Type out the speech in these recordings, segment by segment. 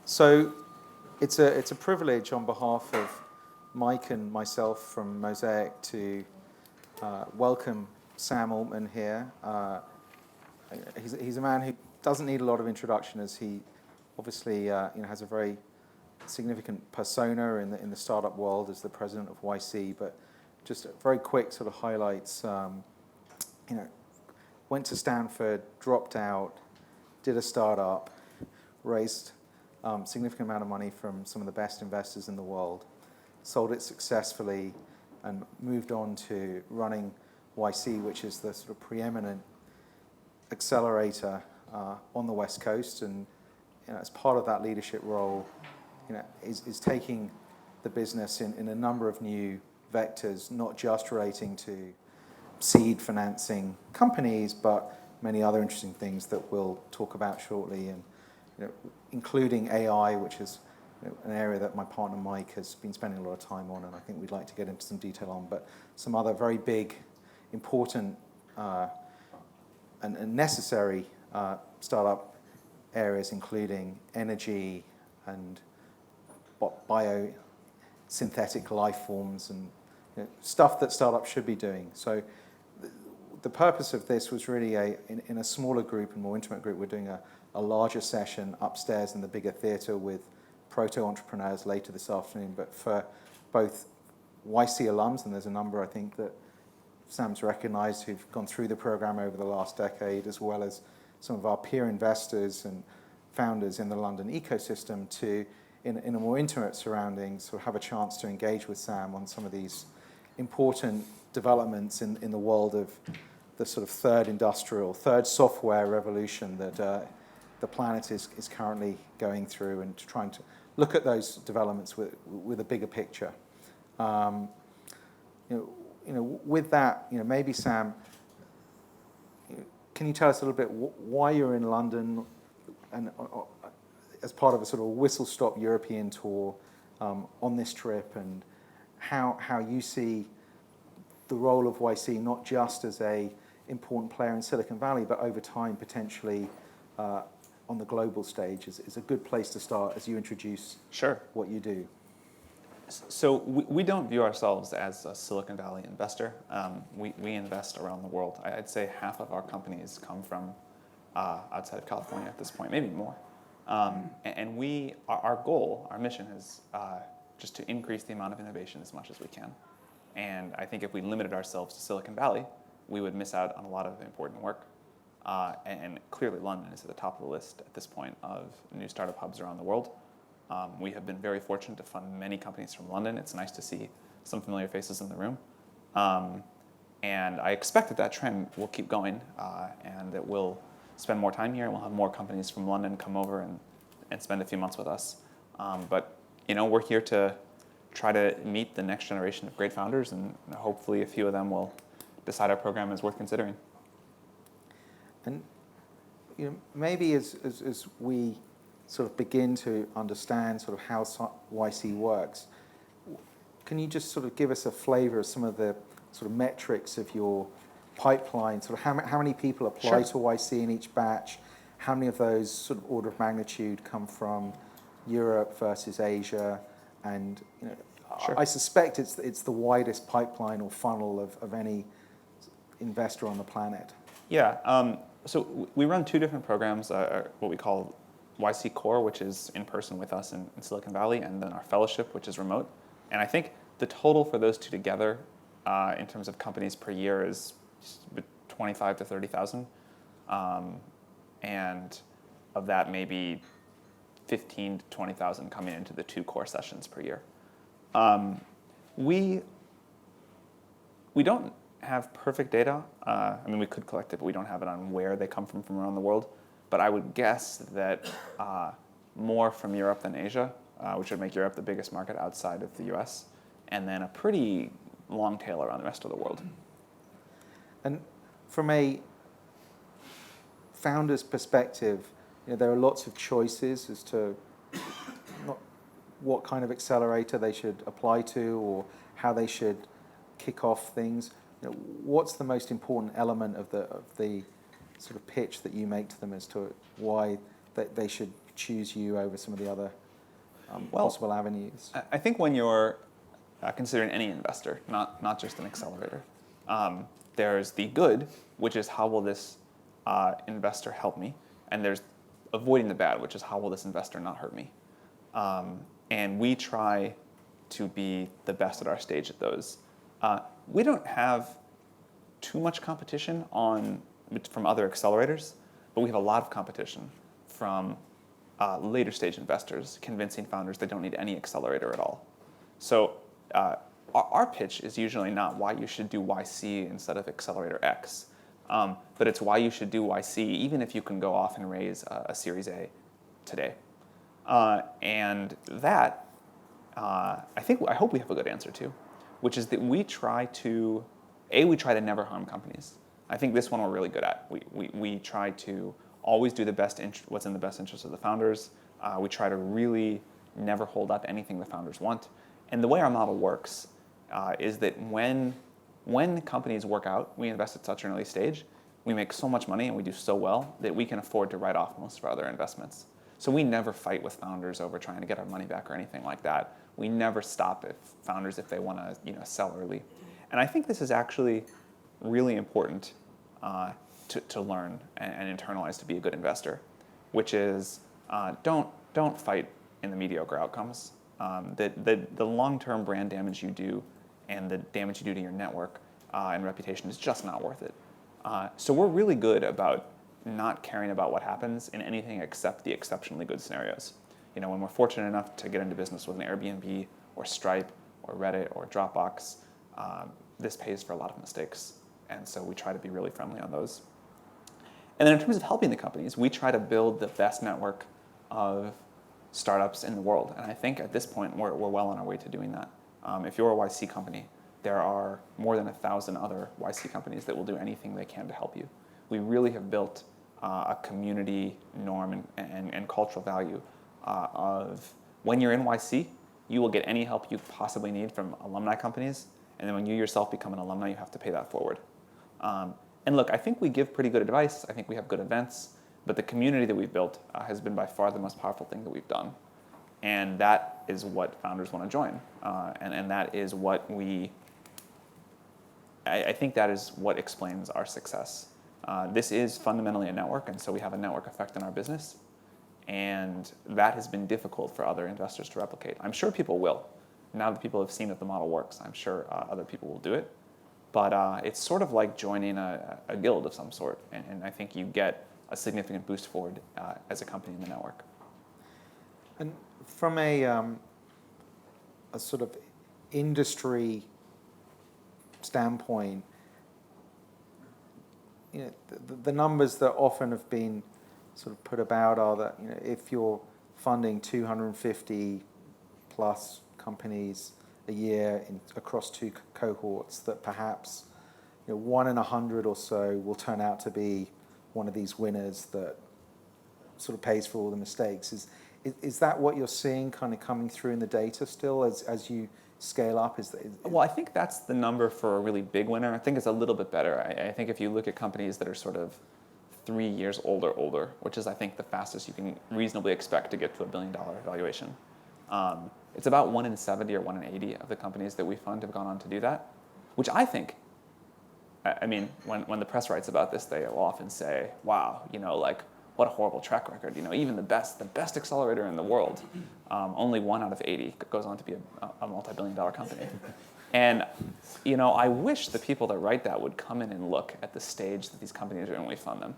So it's a privilege on behalf of Mike and myself from Mosaic to welcome Sam Altman here. He's a man who doesn't need a lot of introduction, as he obviously has a very significant persona in the startup world as the president of YC. But just a very quick sort of highlights. Went to Stanford, dropped out, did a startup, raised significant amount of money from some of the best investors in the world, sold it successfully, and moved on to running YC, which is the sort of preeminent accelerator on the West Coast. And as part of that leadership role, is taking the business in a number of new vectors, not just relating to seed financing companies, but many other interesting things that we'll talk about shortly, and including AI, which is an area that my partner Mike has been spending a lot of time on, and I think we'd like to get into some detail on, but some other very big, important, and necessary startup areas, including energy and biosynthetic life forms and stuff that startups should be doing. So the purpose of this was really in a smaller group and more intimate group. We're doing a larger session upstairs in the bigger theater with proto-entrepreneurs later this afternoon, but for both YC alums, and there's a number I think that Sam's recognized who've gone through the program over the last decade, as well as some of our peer investors and founders in the London ecosystem, to in a more intimate surroundings, sort of have a chance to engage with Sam on some of these important developments in the world of the sort of third software revolution that the planet is currently going through, and trying to look at those developments with a bigger picture. With that, maybe Sam, can you tell us a little bit why you're in London, and as part of a sort of whistle-stop European tour on this trip, and how you see the role of YC not just as a important player in Silicon Valley, but over time potentially on the global stage is a good place to start as you introduce what you do. So we don't view ourselves as a Silicon Valley investor. We invest around the world. I'd say half of our companies come from outside of California at this point, maybe more. And our goal, our mission is just to increase the amount of innovation as much as we can. And I think if we limited ourselves to Silicon Valley, we would miss out on a lot of important work. And clearly London is at the top of the list at this point of new startup hubs around the world. We have been very fortunate to fund many companies from London. It's nice to see some familiar faces in the room. And I expect that trend will keep going, and that we'll spend more time here, and we'll have more companies from London come over and spend a few months with us. But we're here to try to meet the next generation of great founders, and hopefully a few of them will decide our program is worth considering. And maybe as we sort of begin to understand sort of how YC works, can you just sort of give us a flavor of some of the sort of metrics of your pipeline? Sort of how many people apply to YC in each batch? How many of those sort of order of magnitude come from Europe versus Asia? And I suspect it's the widest pipeline or funnel of any investor on the planet. Yeah. So we run two different programs, what we call YC Core, which is in person with us in Silicon Valley, and then our fellowship, which is remote. And I think the total for those two together, in terms of companies per year, is 25 to 30,000. And of that, maybe 15 to 20,000 coming into the two core sessions per year. We don't have perfect data. We could collect it, but we don't have it on where they come from around the world. But I would guess that more from Europe than Asia, which would make Europe the biggest market outside of the US, and then a pretty long tail around the rest of the world. And from a founder's perspective, there are lots of choices as to what kind of accelerator they should apply to or how they should kick off things. What's the most important element of the sort of pitch that you make to them as to why they should choose you over some of the other Well, possible avenues? I think when you're considering any investor, not just an accelerator, there's the good, which is how will this investor help me, and there's avoiding the bad, which is how will this investor not hurt me. And we try to be the best at our stage at those. We don't have too much competition from other accelerators, but we have a lot of competition from later stage investors convincing founders they don't need any accelerator at all. So our pitch is usually not why you should do YC instead of accelerator X, but it's why you should do YC even if you can go off and raise a Series A today. And that, I hope we have a good answer to, which is that we try to never harm companies. I think this one we're really good at. We try to always do what's in the best interest of the founders. We try to really never hold up anything the founders want. And the way our model works is that when companies work out, we invest at such an early stage, we make so much money and we do so well that we can afford to write off most of our other investments. So we never fight with founders over trying to get our money back or anything like that. We never stop founders if they want to sell early. And I think this is actually really important to learn and internalize to be a good investor, which is don't fight in the mediocre outcomes. The long-term brand damage you do and the damage you do to your network and reputation is just not worth it. So we're really good about not caring about what happens in anything except the exceptionally good scenarios. When we're fortunate enough to get into business with an Airbnb or Stripe or Reddit or Dropbox, this pays for a lot of mistakes. And so we try to be really friendly on those. And then in terms of helping the companies, we try to build the best network of startups in the world. And I think at this point, we're well on our way to doing that. If you're a YC company, there are more than 1,000 other YC companies that will do anything they can to help you. We really have built a community norm and cultural value of when you're in YC, you will get any help you possibly need from alumni companies. And then when you yourself become an alumni, you have to pay that forward. And look, I think we give pretty good advice. I think we have good events. But the community that we've built has been by far the most powerful thing that we've done. And that is what founders want to join. And that is what I think that is what explains our success. This is fundamentally a network, and so we have a network effect in our business. And that has been difficult for other investors to replicate. I'm sure people will. Now that people have seen that the model works, I'm sure other people will do it. But it's sort of like joining a guild of some sort. And I think you get a significant boost forward as a company in the network. And from a sort of industry standpoint, the numbers that often have been sort of put about are that if you're funding 250 plus companies a year across two cohorts, that perhaps 1 in 100 or so will turn out to be one of these winners that sort of pays for all the mistakes. Is that what you're seeing kind of coming through in the data still as you scale up? Well, I think that's the number for a really big winner. I think it's a little bit better. I think if you look at companies that are sort of 3 years older, which is I think the fastest you can reasonably expect to get to $1 billion valuation. It's about 1 in 70 or 1 in 80 of the companies that we fund have gone on to do that, which I think, I mean, when the press writes about this, they will often say, wow, what a horrible track record. Even the best accelerator in the world, only 1 out of 80 goes on to be a multi-billion-dollar company. And I wish the people that write that would come in and look at the stage that these companies are in when we fund them,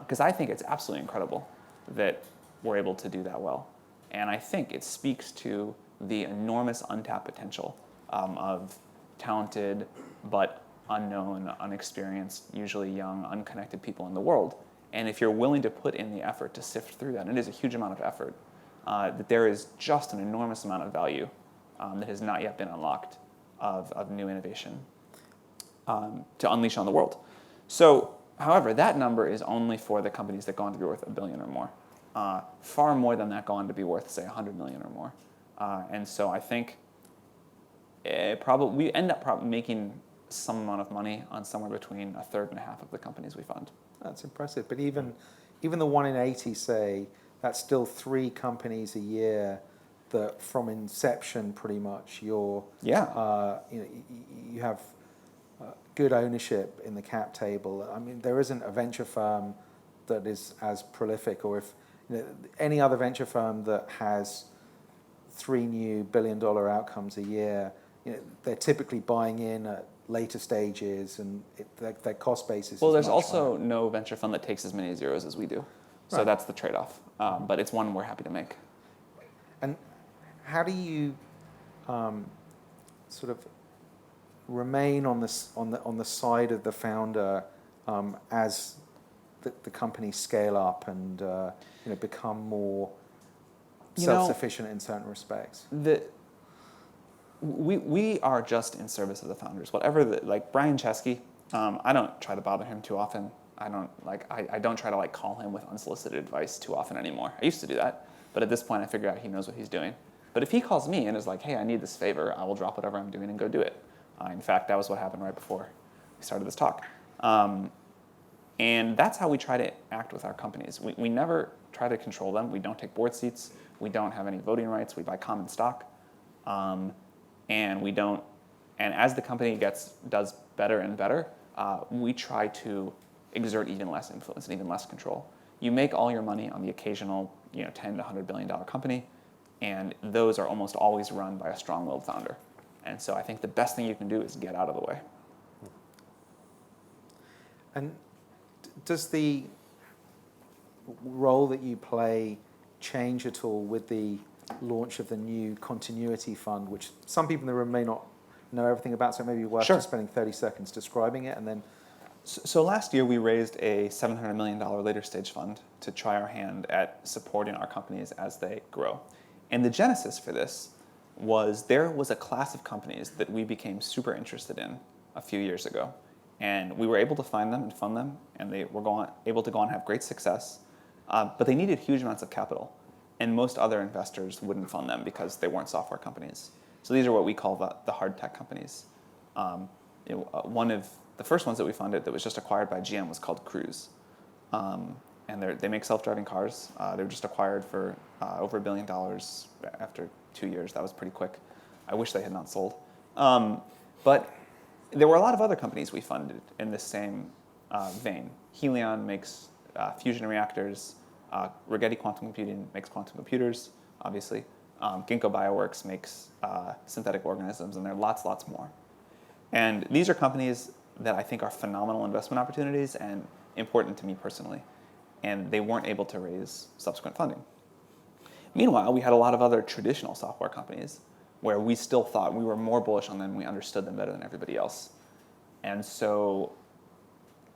because I think it's absolutely incredible that we're able to do that well. And I think it speaks to the enormous untapped potential of talented but unknown, unexperienced, usually young, unconnected people in the world. And if you're willing to put in the effort to sift through that, and it is a huge amount of effort, that there is just an enormous amount of value that has not yet been unlocked of new innovation to unleash on the world. So, however, that number is only for the companies that go on to be worth $1 billion or more. Far more than that go on to be worth, say, $100 million or more. And so I think we end up making some amount of money on somewhere between a third and a half of the companies we fund. That's impressive. But even the 1 in 80, say, that's still 3 companies a year that from inception pretty much you have good ownership in the cap table. I mean, there isn't a venture firm that is as prolific, or if any other venture firm that has 3 new billion-dollar outcomes a year, they're typically buying in at later stages, and their cost basis. Well, is there's much also higher. no venture fund that takes as many zeros as we do, so Right. that's the trade-off. But it's one we're happy to make. And how do you sort of remain on the side of the founder as the companies scale up and become more self-sufficient in certain respects? We are just in service of the founders. Whatever like Brian Chesky, I don't try to bother him too often. I don't try to call him with unsolicited advice too often anymore. I used to do that, but at this point I figure out he knows what he's doing. But if he calls me and is like, hey, I need this favor, I will drop whatever I'm doing and go do it. In fact, that was what happened right before we started this talk. And that's how we try to act with our companies. We never try to control them. We don't take board seats. We don't have any voting rights. We buy common stock. And we don't. And as the company does better and better, we try to exert even less influence and even less control. You make all your money on the occasional, $10 to $100 billion company, and those are almost always run by a strong-willed founder. And so I think the best thing you can do is get out of the way. And does the role that you play change at all with the launch of the new continuity fund, which some people in the room may not know everything about, so it may be worth Sure. just spending 30 seconds describing it, and then... So last year we raised a $700 million later stage fund to try our hand at supporting our companies as they grow. And the genesis for this was there was a class of companies that we became super interested in a few years ago. And we were able to find them and fund them, and they were able to go on and have great success. But they needed huge amounts of capital. And most other investors wouldn't fund them because they weren't software companies. So these are what we call the hard tech companies. One of the first ones that we funded that was just acquired by GM was called Cruise. And they make self-driving cars. They were just acquired for over $1 billion after 2 years. That was pretty quick. I wish they had not sold. But there were a lot of other companies we funded in this same vein. Helion makes fusion reactors. Rigetti Quantum Computing makes quantum computers, obviously. Ginkgo Bioworks makes synthetic organisms, and there are lots more. And these are companies that I think are phenomenal investment opportunities and important to me personally. And they weren't able to raise subsequent funding. Meanwhile, we had a lot of other traditional software companies where we still thought we were more bullish on them, we understood them better than everybody else. And so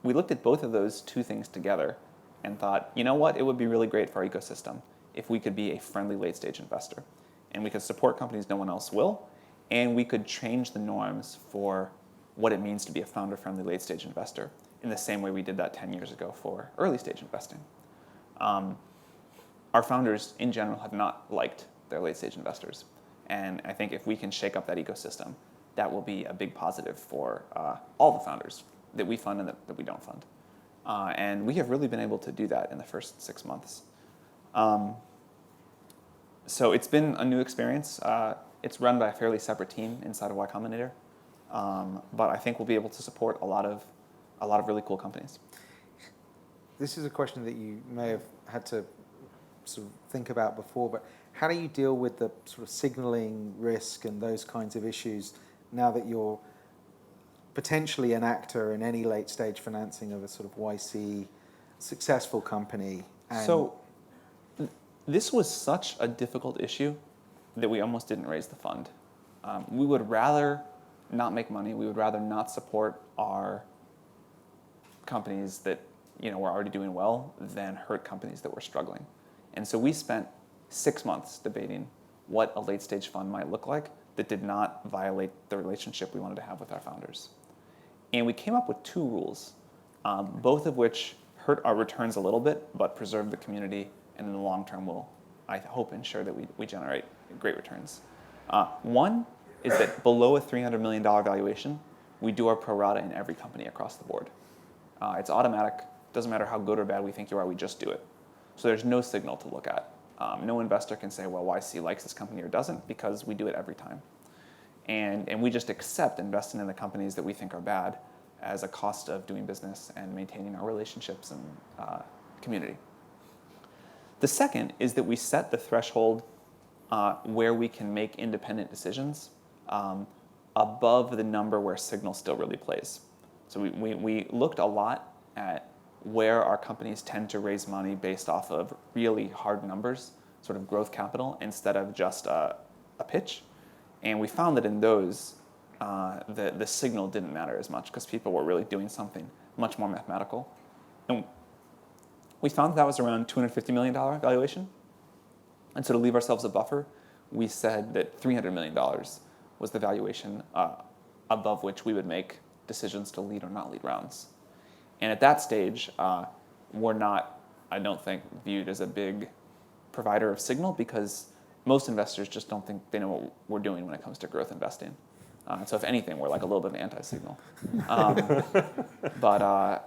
we looked at both of those two things together and thought, you know what, it would be really great for our ecosystem if we could be a friendly late-stage investor. And we could support companies no one else will, and we could change the norms for what it means to be a founder-friendly late-stage investor in the same way we did that 10 years ago for early-stage investing. Our founders, in general, have not liked their late-stage investors. And I think if we can shake up that ecosystem, that will be a big positive for all the founders that we fund and that we don't fund. And we have really been able to do that in the first 6 months. So it's been a new experience. It's run by a fairly separate team inside of Y Combinator. But I think we'll be able to support a lot of really cool companies. This is a question that you may have had to sort of think about before, but how do you deal with the sort of signaling risk and those kinds of issues now that you're potentially an actor in any late stage financing of a sort of YC successful company? So this was such a difficult issue that we almost didn't raise the fund. We would rather not make money. We would rather not support our companies that were already doing well than hurt companies that were struggling. And so we spent 6 months debating what a late stage fund might look like that did not violate the relationship we wanted to have with our founders. And we came up with 2 rules, both of which hurt our returns a little bit, but preserve the community, and in the long term will, I hope, ensure that we generate great returns. One is that below a $300 million valuation, we do our pro rata in every company across the board. It's automatic. Doesn't matter how good or bad we think you are, we just do it. So there's no signal to look at. No investor can say, well, YC likes this company or doesn't, because we do it every time. And we just accept investing in the companies that we think are bad as a cost of doing business and maintaining our relationships and community. The second is that we set the threshold where we can make independent decisions above the number where signal still really plays. So we looked a lot at where our companies tend to raise money based off of really hard numbers, sort of growth capital, instead of just a pitch. And we found that in those, the signal didn't matter as much because people were really doing something much more mathematical. And we found that was around $250 million valuation. And so to leave ourselves a buffer, we said that $300 million was the valuation above which we would make decisions to lead or not lead rounds. And at that stage, we're not, I don't think, viewed as a big provider of signal because most investors just don't think they know what we're doing when it comes to growth investing. So if anything, we're like a little bit of anti-signal. But I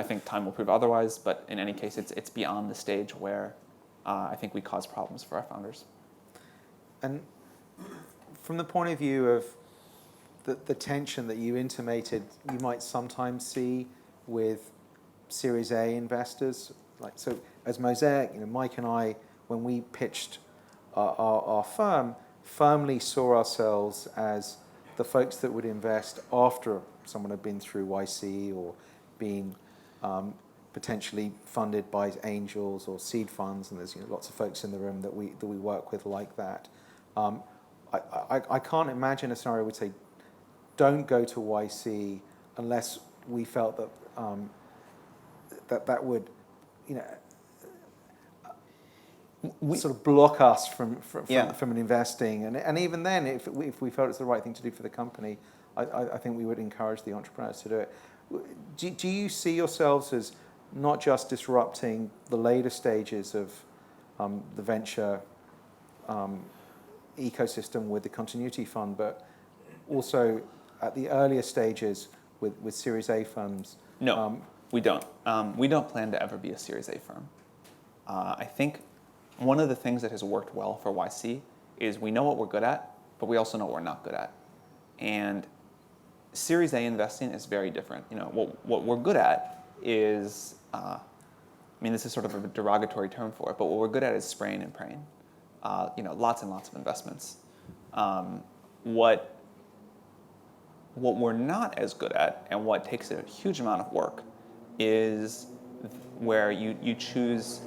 think time will prove otherwise. But in any case, it's beyond the stage where I think we cause problems for our founders. And from the point of view of the tension that you intimated you might sometimes see with Series A investors, like so as Mosaic, Mike and I, when we pitched our firm, firmly saw ourselves as the folks that would invest after someone had been through YC or been potentially funded by angels or seed funds, and there's lots of folks in the room that we work with like that. I can't imagine a scenario would say, don't go to YC unless we felt that that would, sort of block us from investing. And even then, if we felt it's the right thing to do for the company, I think we would encourage the entrepreneurs to do it. Do you see yourselves as not just disrupting the later stages of the venture ecosystem with the continuity fund, but also at the earlier stages with Series A firms? No, we don't. We don't plan to ever be a Series A firm. I think one of the things that has worked well for YC is we know what we're good at, but we also know what we're not good at. And Series A investing is very different. What we're good at is, this is sort of a derogatory term for it, but what we're good at is spraying and praying. Lots and lots of investments. What we're not as good at, and what takes a huge amount of work, is where you choose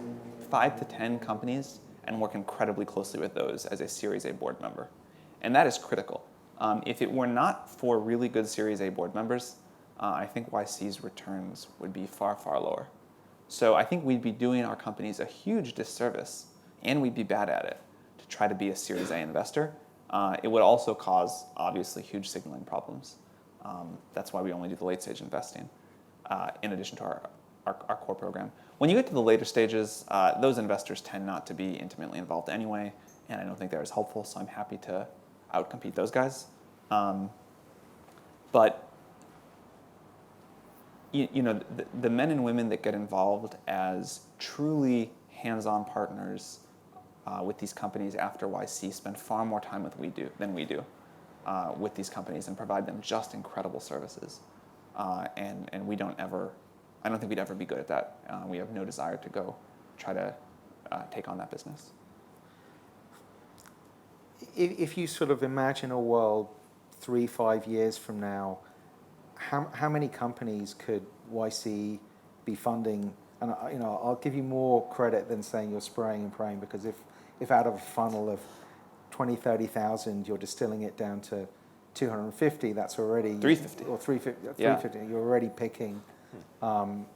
5 to 10 companies and work incredibly closely with those as a Series A board member. And that is critical. If it were not for really good Series A board members, I think YC's returns would be far, far lower. So I think we'd be doing our companies a huge disservice, and we'd be bad at it, to try to be a Series A investor. It would also cause, obviously, huge signaling problems. That's why we only do the late stage investing, in addition to our core program. When you get to the later stages, those investors tend not to be intimately involved anyway, and I don't think they're as helpful, so I'm happy to outcompete those guys. But the men and women that get involved as truly hands-on partners with these companies after YC spend far more time than we do with these companies and provide them just incredible services. And we don't ever, I don't think we'd ever be good at that. We have no desire to go try to take on that business. If you sort of imagine a world 3-5 years from now, how many companies could YC be funding? And I'll give you more credit than saying you're spraying and praying, because if out of a funnel of 20, 30,000, you're distilling it down to 250, that's already 350 or 350. Yeah. 350. You're already picking, 1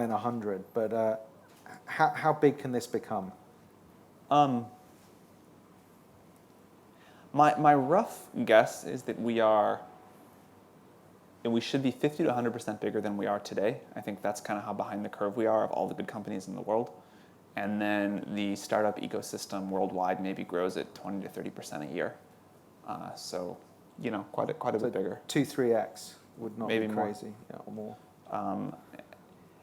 in 100. But how big can this become? My rough guess is that we should be 50 to 100% bigger than we are today. I think that's kind of how behind the curve we are of all the good companies in the world. And then the startup ecosystem worldwide maybe grows at 20 to 30% a year. So, quite a bit bigger. 2-3x would not maybe be crazy. More. Yeah, or more.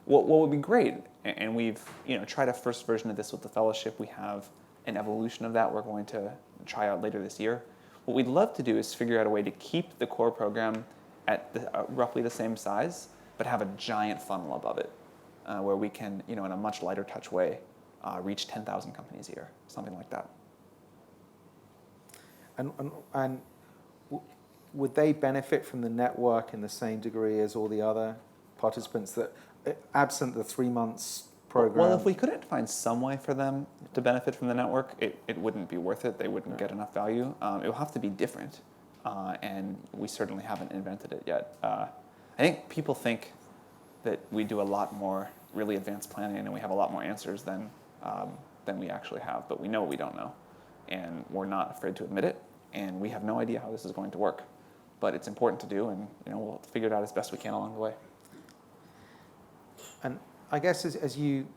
What would be great, And we've tried a first version of this with the fellowship. We have an evolution of that we're going to try out later this year. What we'd love to do is figure out a way to keep the core program at roughly the same size, but have a giant funnel above it, where we can, in a much lighter touch way, reach 10,000 companies a year, something like that. And would they benefit from the network in the same degree as all the other participants that, absent the 3 months program? Well, if we couldn't find some way for them to benefit from the network, it wouldn't be worth it. They wouldn't get enough value. It will have to be different, and we certainly haven't invented it yet. I think people think that we do a lot more really advanced planning and we have a lot more answers than we actually have, but we know what we don't know, and we're not afraid to admit it, and we have no idea how this is going to work. But it's important to do, and we'll figure it out as best we can along the way. And I guess as you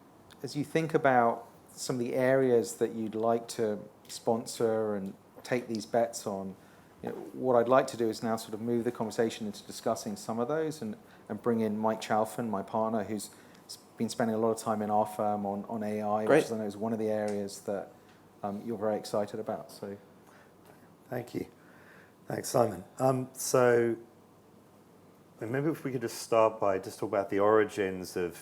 think about some of the areas that you'd like to sponsor and take these bets on, what I'd like to do is now sort of move the conversation into discussing some of those and bring in Mike Chalfen, my partner, who's been spending a lot of time in our firm on AI, Great. which I know is one of the areas that you're very excited about. So, thank you. Thanks, Simon. So maybe if we could just start by just talk about the origins of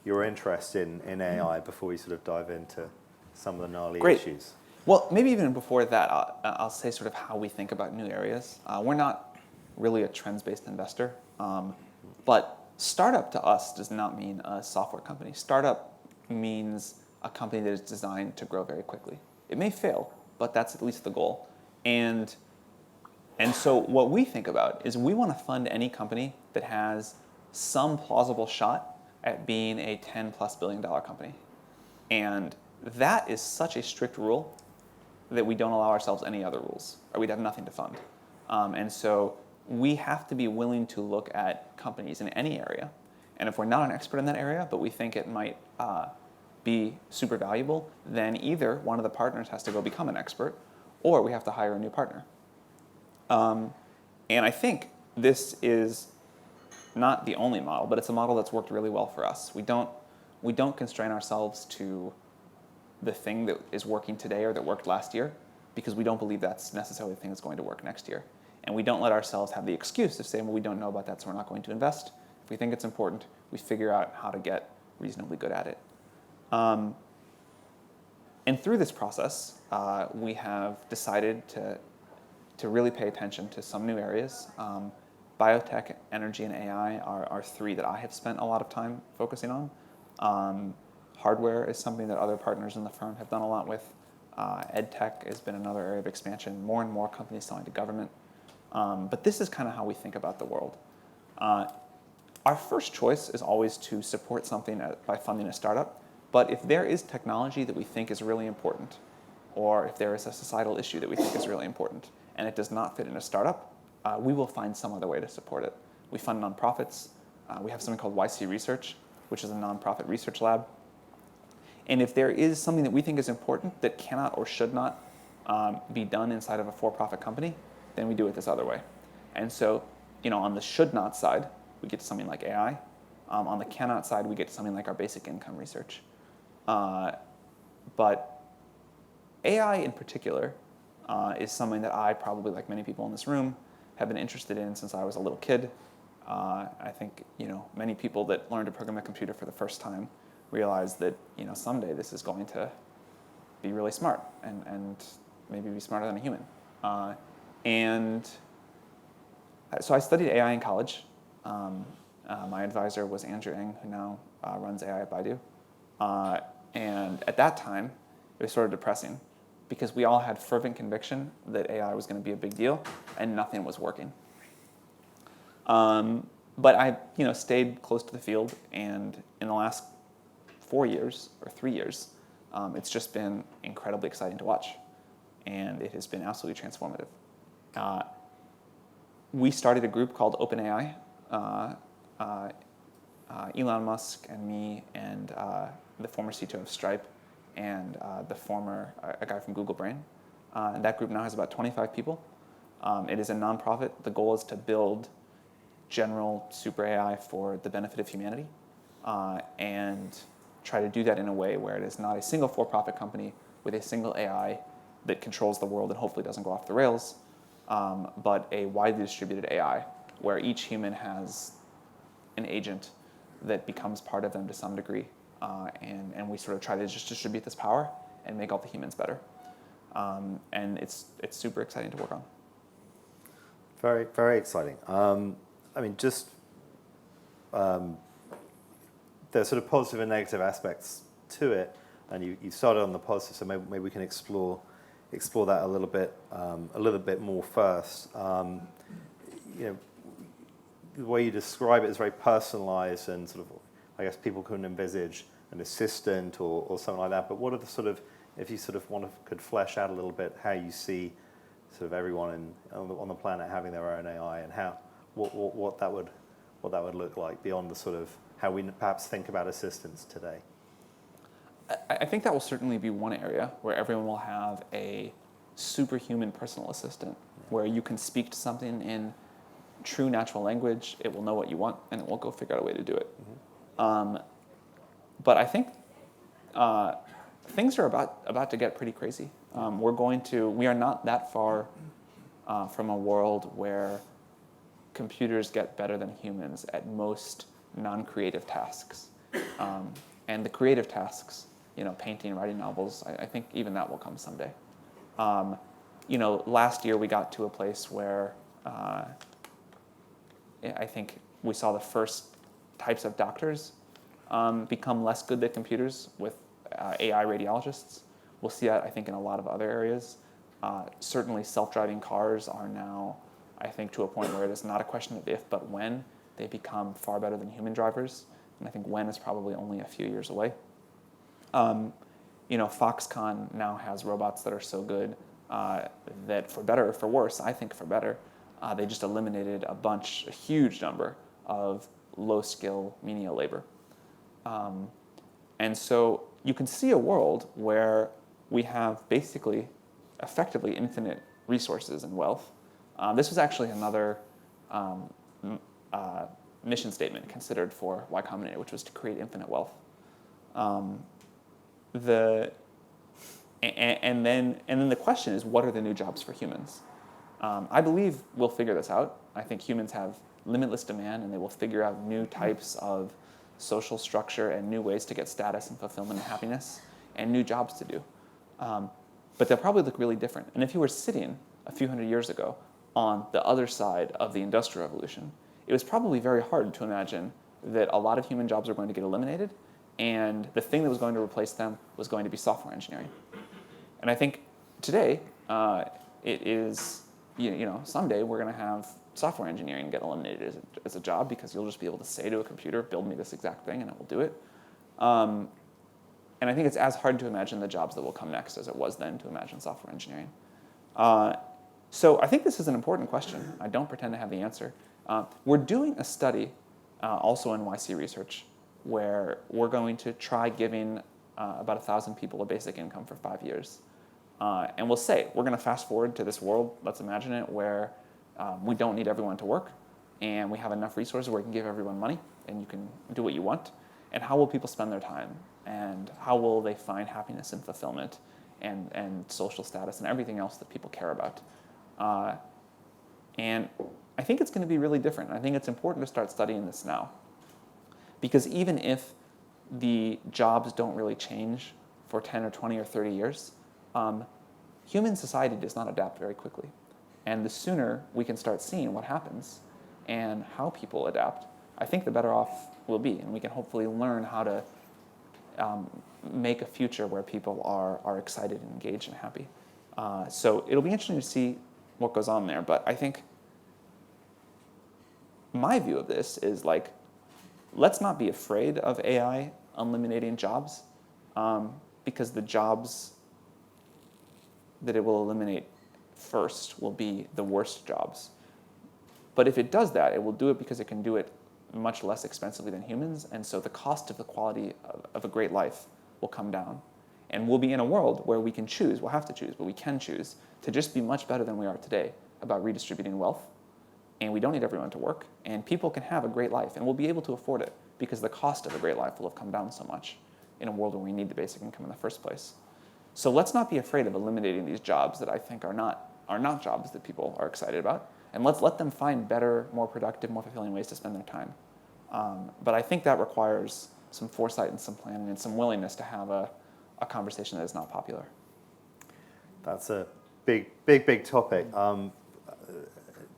your interest in AI before we sort of dive into some of the gnarly Great. issues. Well, maybe even before that, I'll say sort of how we think about new areas. We're not really a trends-based investor, but startup to us does not mean a software company. Startup means a company that is designed to grow very quickly. It may fail, but that's at least the goal. And so what we think about is we want to fund any company that has some plausible shot at being a $10+ billion company. And that is such a strict rule that we don't allow ourselves any other rules, or we'd have nothing to fund. And so we have to be willing to look at companies in any area. And if we're not an expert in that area, but we think it might be super valuable, then either one of the partners has to go become an expert, or we have to hire a new partner. And I think this is not the only model, but it's a model that's worked really well for us. We don't constrain ourselves to the thing that is working today or that worked last year, because we don't believe that's necessarily the thing that's going to work next year. And we don't let ourselves have the excuse of saying, well, we don't know about that, so we're not going to invest. If we think it's important, we figure out how to get reasonably good at it. And through this process, we have decided to really pay attention to some new areas. Biotech, energy, and AI are three that I have spent a lot of time focusing on. Hardware is something that other partners in the firm have done a lot with. EdTech has been another area of expansion, more and more companies selling to government. But this is kind of how we think about the world. Our first choice is always to support something by funding a startup. But if there is technology that we think is really important, or if there is a societal issue that we think is really important, and it does not fit in a startup, we will find some other way to support it. We fund nonprofits. We have something called YC Research, which is a nonprofit research lab. And if there is something that we think is important that cannot or should not be done inside of a for-profit company, then we do it this other way. And so, on the should not side, we get to something like AI. On the cannot side, we get to something like our basic income research. But AI in particular is something that I probably, like many people in this room, have been interested in since I was a little kid. I think many people that learn to program a computer for the first time realize that someday this is going to be really smart and maybe be smarter than a human. And so I studied AI in college. My advisor was Andrew Ng, who now runs AI at Baidu. And at that time, it was sort of depressing because we all had fervent conviction that AI was going to be a big deal, and nothing was working. But I, stayed close to the field, and in the last 4 years or 3 years, it's just been incredibly exciting to watch, and it has been absolutely transformative. We started a group called OpenAI. Elon Musk and me and the former CTO of Stripe and a guy from Google Brain. And that group now has about 25 people. It is a nonprofit. The goal is to build general super AI for the benefit of humanity and try to do that in a way where it is not a single for-profit company with a single AI that controls the world and hopefully doesn't go off the rails, but a widely distributed AI where each human has an agent that becomes part of them to some degree. And we sort of try to just distribute this power and make all the humans better. And it's super exciting to work on. Very, very exciting. I mean, just there's sort of positive and negative aspects to it, and you started on the positive, so maybe we can explore that a little bit more first. The way you describe it is very personalized, and sort of, I guess people couldn't envisage an assistant or something like that. But what are the sort of, if you sort of could flesh out a little bit how you see sort of everyone on the planet having their own AI, and what that would look like beyond the sort of how we perhaps think about assistants today? I think that will certainly be one area where everyone will have a superhuman personal assistant, where you can speak to something in true natural language, it will know what you want, and it will go figure out a way to do it. Mm-hmm. But I think things are about to get pretty crazy. We are not that far from a world where computers get better than humans at most non-creative tasks. And the creative tasks, painting, writing novels, I think even that will come someday. Last year we got to a place where I think we saw the first types of doctors become less good than computers with AI radiologists. We'll see that, I think, in a lot of other areas. Certainly self-driving cars are now, I think, to a point where it is not a question of if, but when they become far better than human drivers. And I think when is probably only a few years away. Foxconn now has robots that are so good that, for better or for worse, I think for better, they just eliminated a huge number of low-skill menial labor. And so you can see a world where we have basically, effectively infinite resources and wealth. This was actually another mission statement considered for Y Combinator, which was to create infinite wealth. And then the question is, what are the new jobs for humans? I believe we'll figure this out. I think humans have limitless demand, and they will figure out new types of social structure and new ways to get status and fulfillment and happiness, and new jobs to do. But they'll probably look really different. And if you were sitting a few hundred years ago on the other side of the Industrial Revolution, it was probably very hard to imagine that a lot of human jobs were going to get eliminated, and the thing that was going to replace them was going to be software engineering. And I think today it is, someday we're going to have software engineering get eliminated as a job, because you'll just be able to say to a computer, build me this exact thing, and it will do it. And I think it's as hard to imagine the jobs that will come next as it was then to imagine software engineering. So I think this is an important question. I don't pretend to have the answer. We're doing a study, also in YC Research, where we're going to try giving about 1,000 people a basic income for 5 years. And we'll say, we're going to fast forward to this world, let's imagine it, where we don't need everyone to work, and we have enough resources where we can give everyone money, and you can do what you want. And how will people spend their time? And how will they find happiness and fulfillment and social status and everything else that people care about? And I think it's going to be really different. I think it's important to start studying this now. Because even if the jobs don't really change for 10 or 20 or 30 years, human society does not adapt very quickly. And the sooner we can start seeing what happens and how people adapt, I think the better off we'll be. And we can hopefully learn how to make a future where people are excited and engaged and happy. So it'll be interesting to see what goes on there. But I think my view of this is let's not be afraid of AI eliminating jobs, because the jobs that it will eliminate first will be the worst jobs. But if it does that, it will do it because it can do it much less expensively than humans, and so the cost of the quality of a great life will come down. And we'll be in a world where we can choose, we'll have to choose, but we can choose to just be much better than we are today about redistributing wealth. And we don't need everyone to work, and people can have a great life, and we'll be able to afford it because the cost of a great life will have come down so much. in a world where we need the basic income in the first place. So let's not be afraid of eliminating these jobs that I think are not jobs that people are excited about, and let's let them find better, more productive, more fulfilling ways to spend their time. But I think that requires some foresight and some planning and some willingness to have a conversation that is not popular. That's a big topic.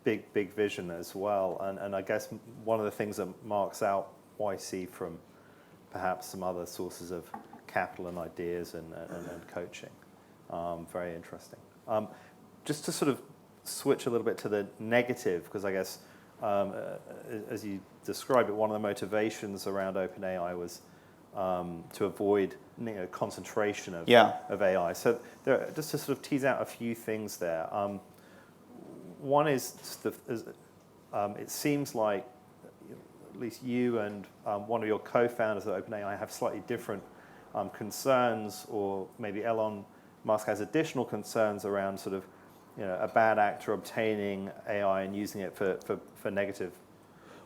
Big vision as well. And I guess one of the things that marks out YC from perhaps some other sources of capital and ideas and coaching. Very interesting. Just to sort of switch a little bit to the negative, because I guess as you described it, one of the motivations around OpenAI was to avoid concentration of AI. So just to sort of tease out a few things there. One is it seems like at least you and one of your co-founders at OpenAI have slightly different concerns, or maybe Elon Musk has additional concerns around sort of a bad actor obtaining AI and using it for negative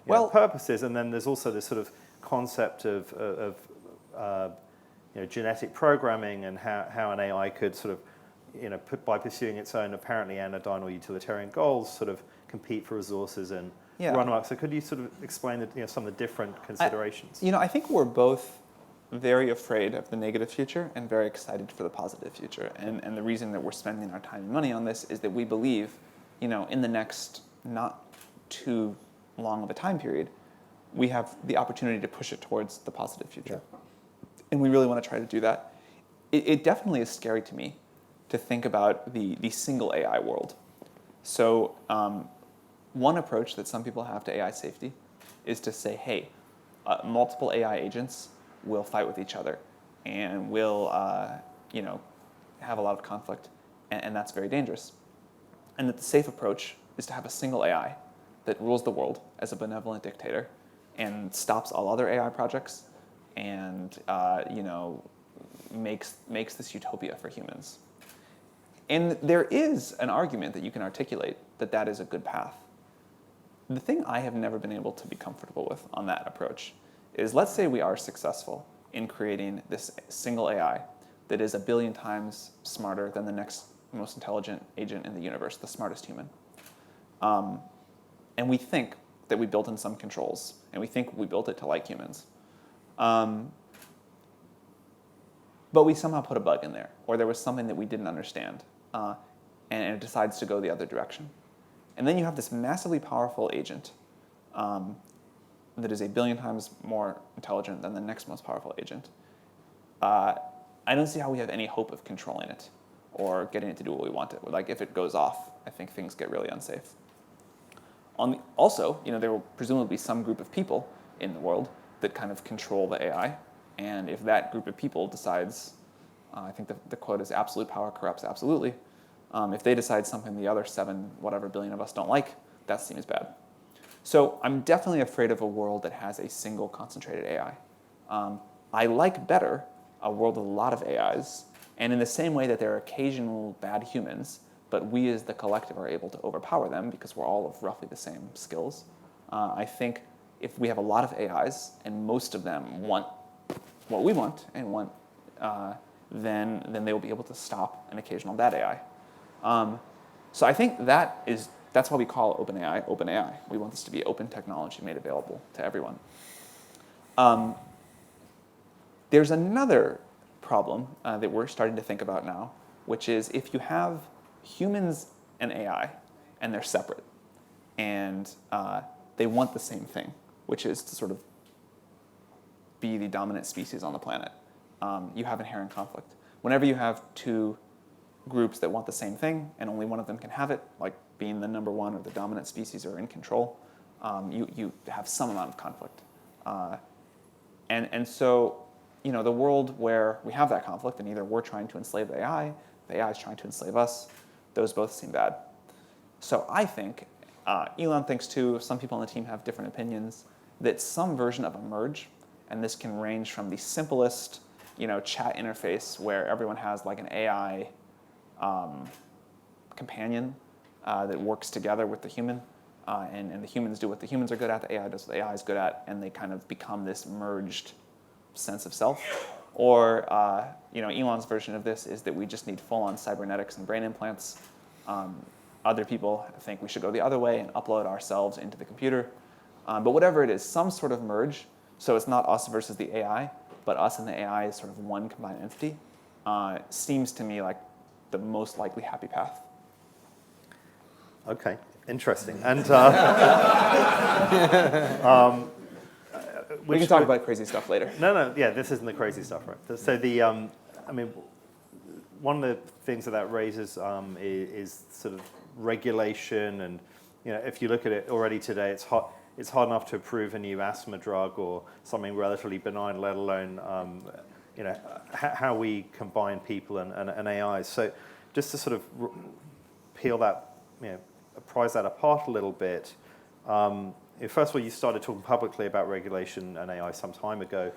purposes. And then there's also this sort of concept of genetic programming and how an AI could sort of by pursuing its own apparently anodyne or utilitarian goals, sort of compete for resources and run amok. So could you sort of explain some of the different considerations? I think we're both very afraid of the negative future and very excited for the positive future. And the reason that we're spending our time and money on this is that we believe, in the next not too long of a time period, we have the opportunity to push it towards the positive future. Yeah. And we really want to try to do that. It definitely is scary to me to think about the single AI world. So one approach that some people have to AI safety is to say, hey, multiple AI agents will fight with each other and will have a lot of conflict, and that's very dangerous. And that the safe approach is to have a single AI that rules the world as a benevolent dictator and stops all other AI projects and makes this utopia for humans. And there is an argument that you can articulate that is a good path. The thing I have never been able to be comfortable with on that approach is, let's say we are successful in creating this single AI that is 1 billion times smarter than the next most intelligent agent in the universe, the smartest human. And we think that we built in some controls, and we think we built it to like humans. But we somehow put a bug in there, or there was something that we didn't understand, and it decides to go the other direction. And then you have this massively powerful agent that is 1 billion times more intelligent than the next most powerful agent. I don't see how we have any hope of controlling it or getting it to do what we want it. Like, if it goes off, I think things get really unsafe. Also, there will presumably be some group of people in the world that kind of control the AI. And if that group of people decides, I think the quote is absolute power corrupts absolutely. If they decide something the other 7 whatever billion of us don't like, that seems bad. So I'm definitely afraid of a world that has a single concentrated AI. I like better a world with a lot of AIs, and in the same way that there are occasional bad humans, but we as the collective are able to overpower them because we're all of roughly the same skills. I think if we have a lot of AIs and most of them want what we want and want, then they will be able to stop an occasional bad AI. So I think that's why we call OpenAI OpenAI. We want this to be open technology made available to everyone. There's another problem that we're starting to think about now, which is if you have humans and AI and they're separate and they want the same thing, which is to sort of be the dominant species on the planet, you have inherent conflict. Whenever you have 2 groups that want the same thing and only one of them can have it, like being the number one or the dominant species or in control, you have some amount of conflict. And so, the world where we have that conflict and either we're trying to enslave the AI is trying to enslave us, those both seem bad. So I think, Elon thinks too, some people on the team have different opinions, that some version of a merge, and this can range from the simplest, chat interface where everyone has like an AI companion that works together with the human, and the humans do what the humans are good at, the AI does what the AI is good at, and they kind of become this merged sense of self. Or Elon's version of this is that we just need full-on cybernetics and brain implants. Other people think we should go the other way and upload ourselves into the computer. But whatever it is, some sort of merge. So it's not us versus the AI, but us and the AI is sort of one combined entity. Seems to me like the most likely happy path. Okay, interesting. And we can talk about crazy stuff later. No, yeah, this isn't the crazy stuff, right? So one of the things that raises is sort of regulation, and if you look at it already today, it's hard enough to approve a new asthma drug or something relatively benign, let alone how we combine people and AI. So just to sort of peel that, prise that apart a little bit. First of all, you started talking publicly about regulation and AI some time ago.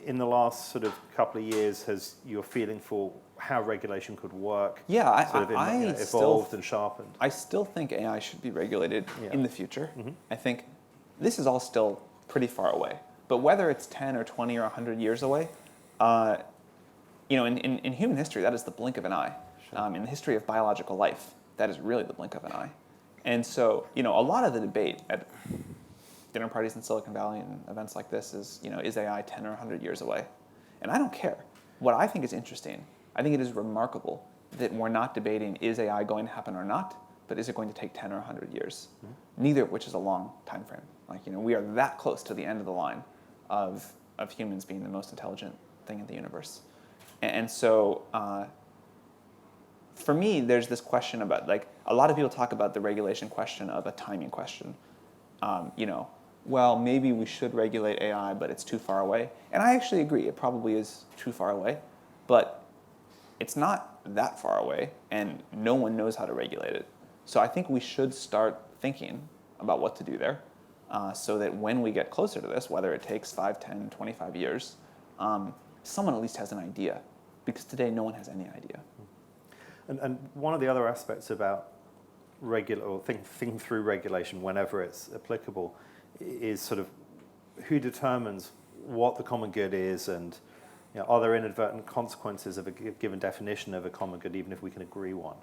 In the last sort of couple of years, has your feeling for how regulation could work evolved and sharpened? I still think AI should be regulated in the future. Mm-hmm. I think this is all still pretty far away. But whether it's 10 or 20 or 100 years away, in human history, that is the blink of an eye. Sure. In the history of biological life, that is really the blink of an eye. And so, a lot of the debate at dinner parties in Silicon Valley and events like this is AI 10 or 100 years away? And I don't care. What I think is interesting, I think it is remarkable that we're not debating is AI going to happen or not, but is it going to take 10 or 100 years? Mm-hmm. Neither of which is a long time frame. We are that close to the end of the line of humans being the most intelligent thing in the universe. And so, for me, there's this question about, a lot of people talk about the regulation question of a timing question. Well, maybe we should regulate AI, but it's too far away. And I actually agree, it probably is too far away, but it's not that far away, and no one knows how to regulate it. So I think we should start thinking about what to do there, so that when we get closer to this, whether it takes 5, 10, 25 years, someone at least has an idea, because today no one has any idea. And one of the other aspects about thinking through regulation whenever it's applicable is sort of who determines what the common good is, and are there inadvertent consequences of a given definition of a common good, even if we can agree one.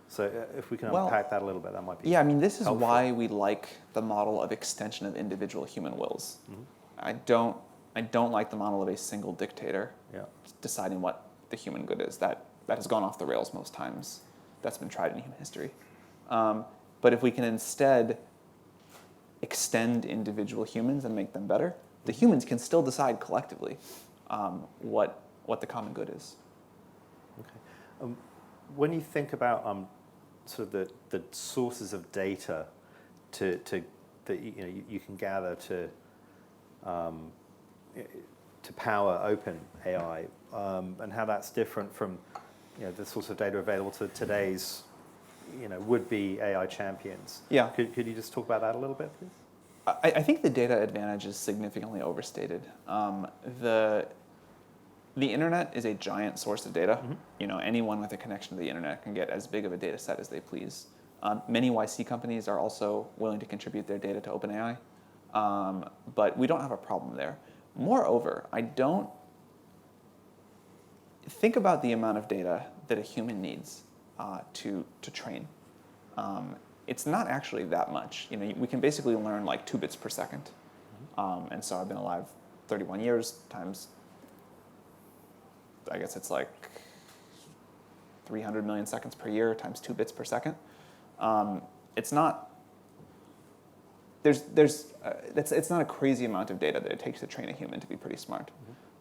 So if we can unpack that a little bit, that might be this is helpful. why we like the model of extension of individual human wills. Mm-hmm. I don't like the model of a single dictator deciding what the human good is. That has gone off the rails most times. That's been tried in human history. But if we can instead extend individual humans and make them better, the humans can still decide collectively what the common good is. Okay. When you think about sort of the sources of data that you can gather to power open AI, and how that's different from the source of data available to today's would-be AI champions. Yeah. Could you just talk about that a little bit, please? I think the data advantage is significantly overstated. The internet is a giant source of data. Mm-hmm. Anyone with a connection to the internet can get as big of a data set as they please. Many YC companies are also willing to contribute their data to OpenAI, but we don't have a problem there. Moreover, I don't think about the amount of data that a human needs to train. It's not actually that much. We can basically learn 2 bits per second. Mm-hmm. And so I've been alive 31 years times, I guess it's 300 million seconds per year times 2 bits per second. It's not. It's not a crazy amount of data that it takes to train a human to be pretty smart.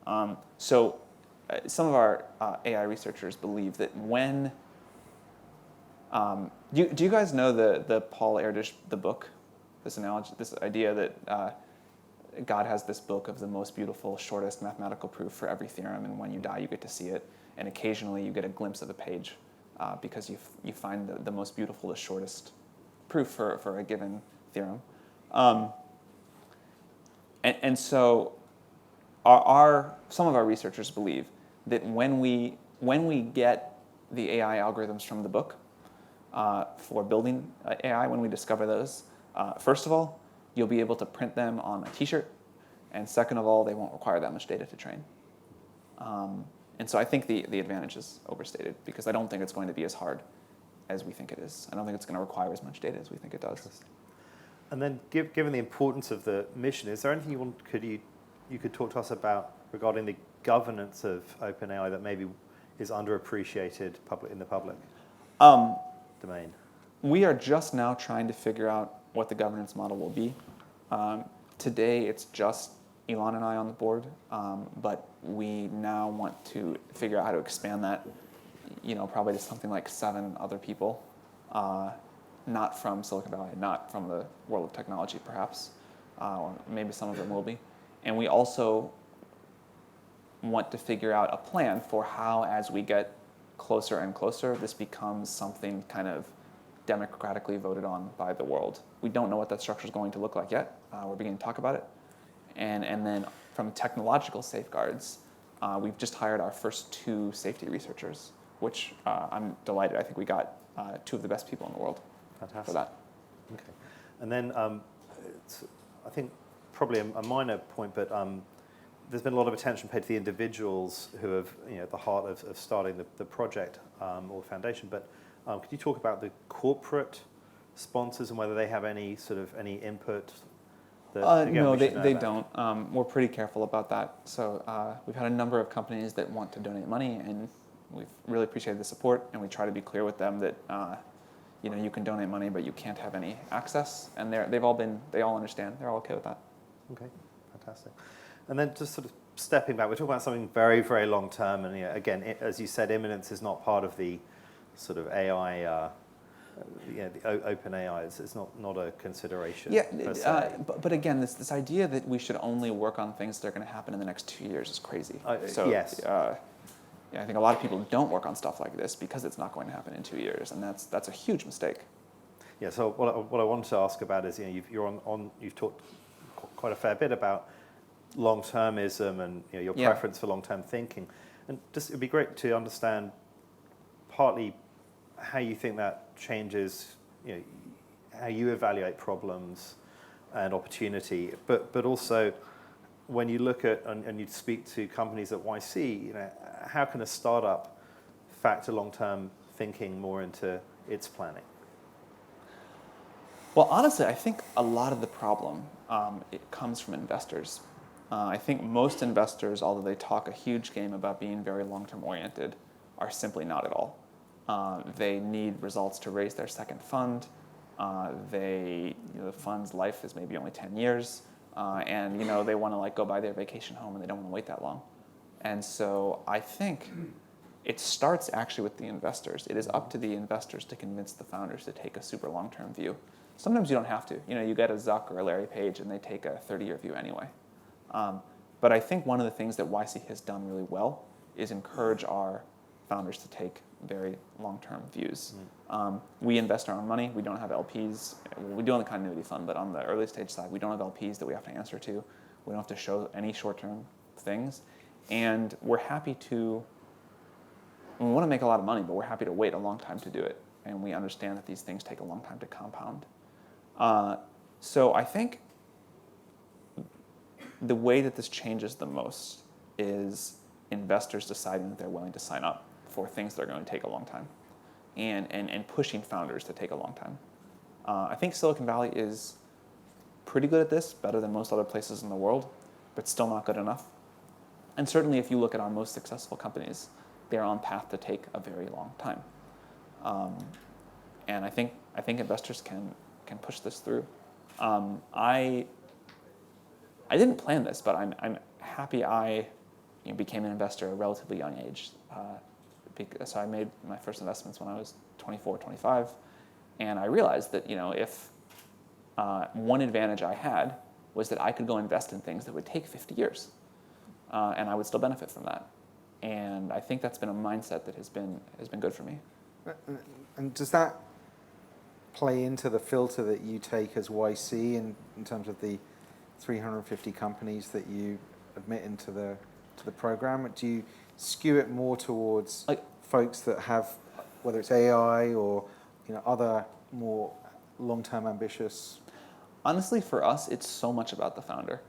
Mm-hmm. So some of our AI researchers believe that when do you guys know the Paul Erdős, the book, this analogy, this idea that God has this book of the most beautiful, shortest mathematical proof for every theorem, and when you die you get to see it, and occasionally you get a glimpse of a page because you find the most beautiful, the shortest proof for a given theorem. And so some of our researchers believe that when we get the AI algorithms from the book for building AI, when we discover those, first of all, you'll be able to print them on a t-shirt, and second of all, they won't require that much data to train. And so I think the advantage is overstated because I don't think it's going to be as hard as we think it is. I don't think it's going to require as much data as we think it does. And then, given the importance of the mission, is there anything you could talk to us about regarding the governance of OpenAI that maybe is underappreciated in the public domain? We are just now trying to figure out what the governance model will be. Today, it's just Elon and I on the board, but we now want to figure out how to expand that, probably to something like 7 other people, not from Silicon Valley, not from the world of technology, perhaps, or maybe some of them will be. And we also want to figure out a plan for how, as we get closer and closer, this becomes something kind of democratically voted on by the world. We don't know what that structure is going to look like yet. We're beginning to talk about it. And then from technological safeguards, we've just hired our first 2 safety researchers, which I'm delighted. I think we got 2 of the best people in the world. Fantastic. For that. Okay. And then I think probably a minor point, but there's been a lot of attention paid to the individuals who have, at the heart of starting the project or foundation. But could you talk about the corporate sponsors and whether they have any input? No, they don't. We're pretty careful about that. So we've had a number of companies that want to donate money, and we've really appreciated the support. And we try to be clear with them that you can donate money, but you can't have any access. And they all understand. They're all okay with that. Okay, fantastic. And then just sort of stepping back, we're talking about something very, very long term. And again, as you said, imminence is not part of the sort of AI. The open AI is not a consideration. Yeah, per se. but again, this idea that we should only work on things that are going to happen in the next 2 years is crazy. Yes. I think a lot of people don't work on stuff like this because it's not going to happen in 2 years, and that's a huge mistake. Yeah. So what I wanted to ask about is you've talked quite a fair bit about long-termism and your preference for long-term thinking, and just it'd be great to understand partly how you think that changes, how you evaluate problems and opportunity, but also when you look at and you speak to companies at YC, how can a startup factor long-term thinking more into its planning? Well, honestly, I think a lot of the problem it comes from investors. I think most investors, although they talk a huge game about being very long-term oriented, are simply not at all. They need results to raise their second fund. The fund's life is maybe only 10 years, and they want to go buy their vacation home, and they don't want to wait that long. And so I think it starts actually with the investors. It is up to the investors to convince the founders to take a super long-term view. Sometimes you don't have to. You get a Zuck or a Larry Page, and they take a 30-year view anyway. But I think one of the things that YC has done really well is encourage our founders to take very long-term views. We invest our own money. We don't have LPs. Well, we do on the continuity fund, but on the early stage side, we don't have LPs that we have to answer to. We don't have to show any short-term things. And we want to make a lot of money, but we're happy to wait a long time to do it. And we understand that these things take a long time to compound. So I think the way that this changes the most is investors deciding that they're willing to sign up for things that are going to take a long time and pushing founders to take a long time. I think Silicon Valley is pretty good at this, better than most other places in the world, but still not good enough. And certainly if you look at our most successful companies, they're on path to take a very long time. And I think investors can push this through. I didn't plan this, but I'm happy I became an investor at a relatively young age. So I made my first investments when I was 24, 25, and I realized that if one advantage I had was that I could go invest in things that would take 50 years, and I would still benefit from that. And I think that's been a mindset that has been good for me. And does that play into the filter that you take as YC in terms of the 350 companies that you admit into the program? Do you skew it more towards folks that have, whether it's AI or other more long-term ambitious? Honestly, for us, it's so much about the founder.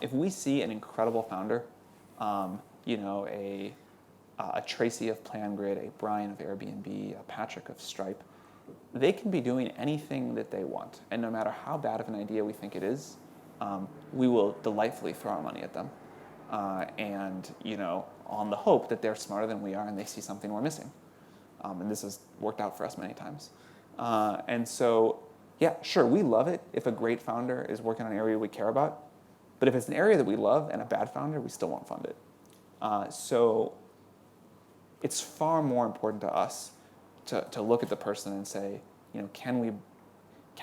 If we see an incredible founder a Tracy of PlanGrid, a Brian of Airbnb, a Patrick of Stripe, they can be doing anything that they want. And no matter how bad of an idea we think it is, we will delightfully throw our money at them. On the hope that they're smarter than we are and they see something we're missing. And this has worked out for us many times. Yeah, sure, we love it if a great founder is working on an area we care about. But if it's an area that we love and a bad founder, we still won't fund it. So it's far more important to us to look at the person and say, can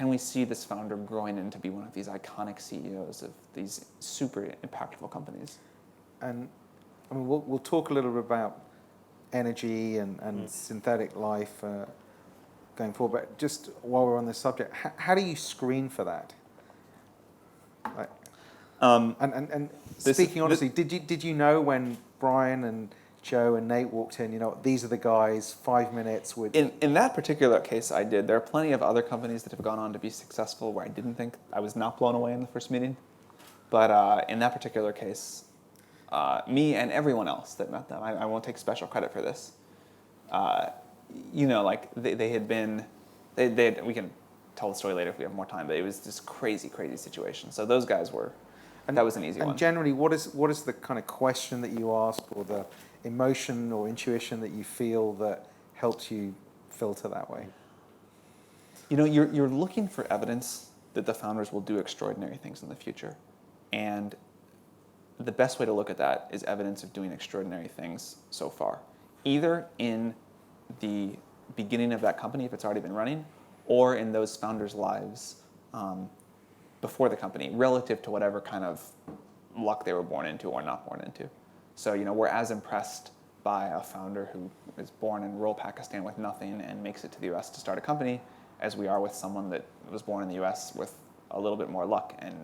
we see this founder growing into be one of these iconic CEOs of these super impactful companies? And I mean, we'll talk a little bit about energy and synthetic life going forward. But just while we're on this subject, how do you screen for that? Like, speaking honestly, did you know when Brian and Joe and Nate walked in, these are the guys, 5 minutes would... In that particular case, I did. There are plenty of other companies that have gone on to be successful where I didn't think, I was not blown away in the first meeting. But in that particular case, me and everyone else that met them, I won't take special credit for this. They had been, we can tell the story later if we have more time, but it was this crazy, crazy situation. So those guys were, that was an easy one. And generally, what is the kind of question that you ask or the emotion or intuition that you feel that helps you filter that way? You're looking for evidence that the founders will do extraordinary things in the future. And the best way to look at that is evidence of doing extraordinary things so far, either in the beginning of that company, if it's already been running, or in those founders' lives before the company, relative to whatever kind of luck they were born into or not born into. So, we're as impressed by a founder who is born in rural Pakistan with nothing and makes it to the US to start a company as we are with someone that was born in the US with a little bit more luck and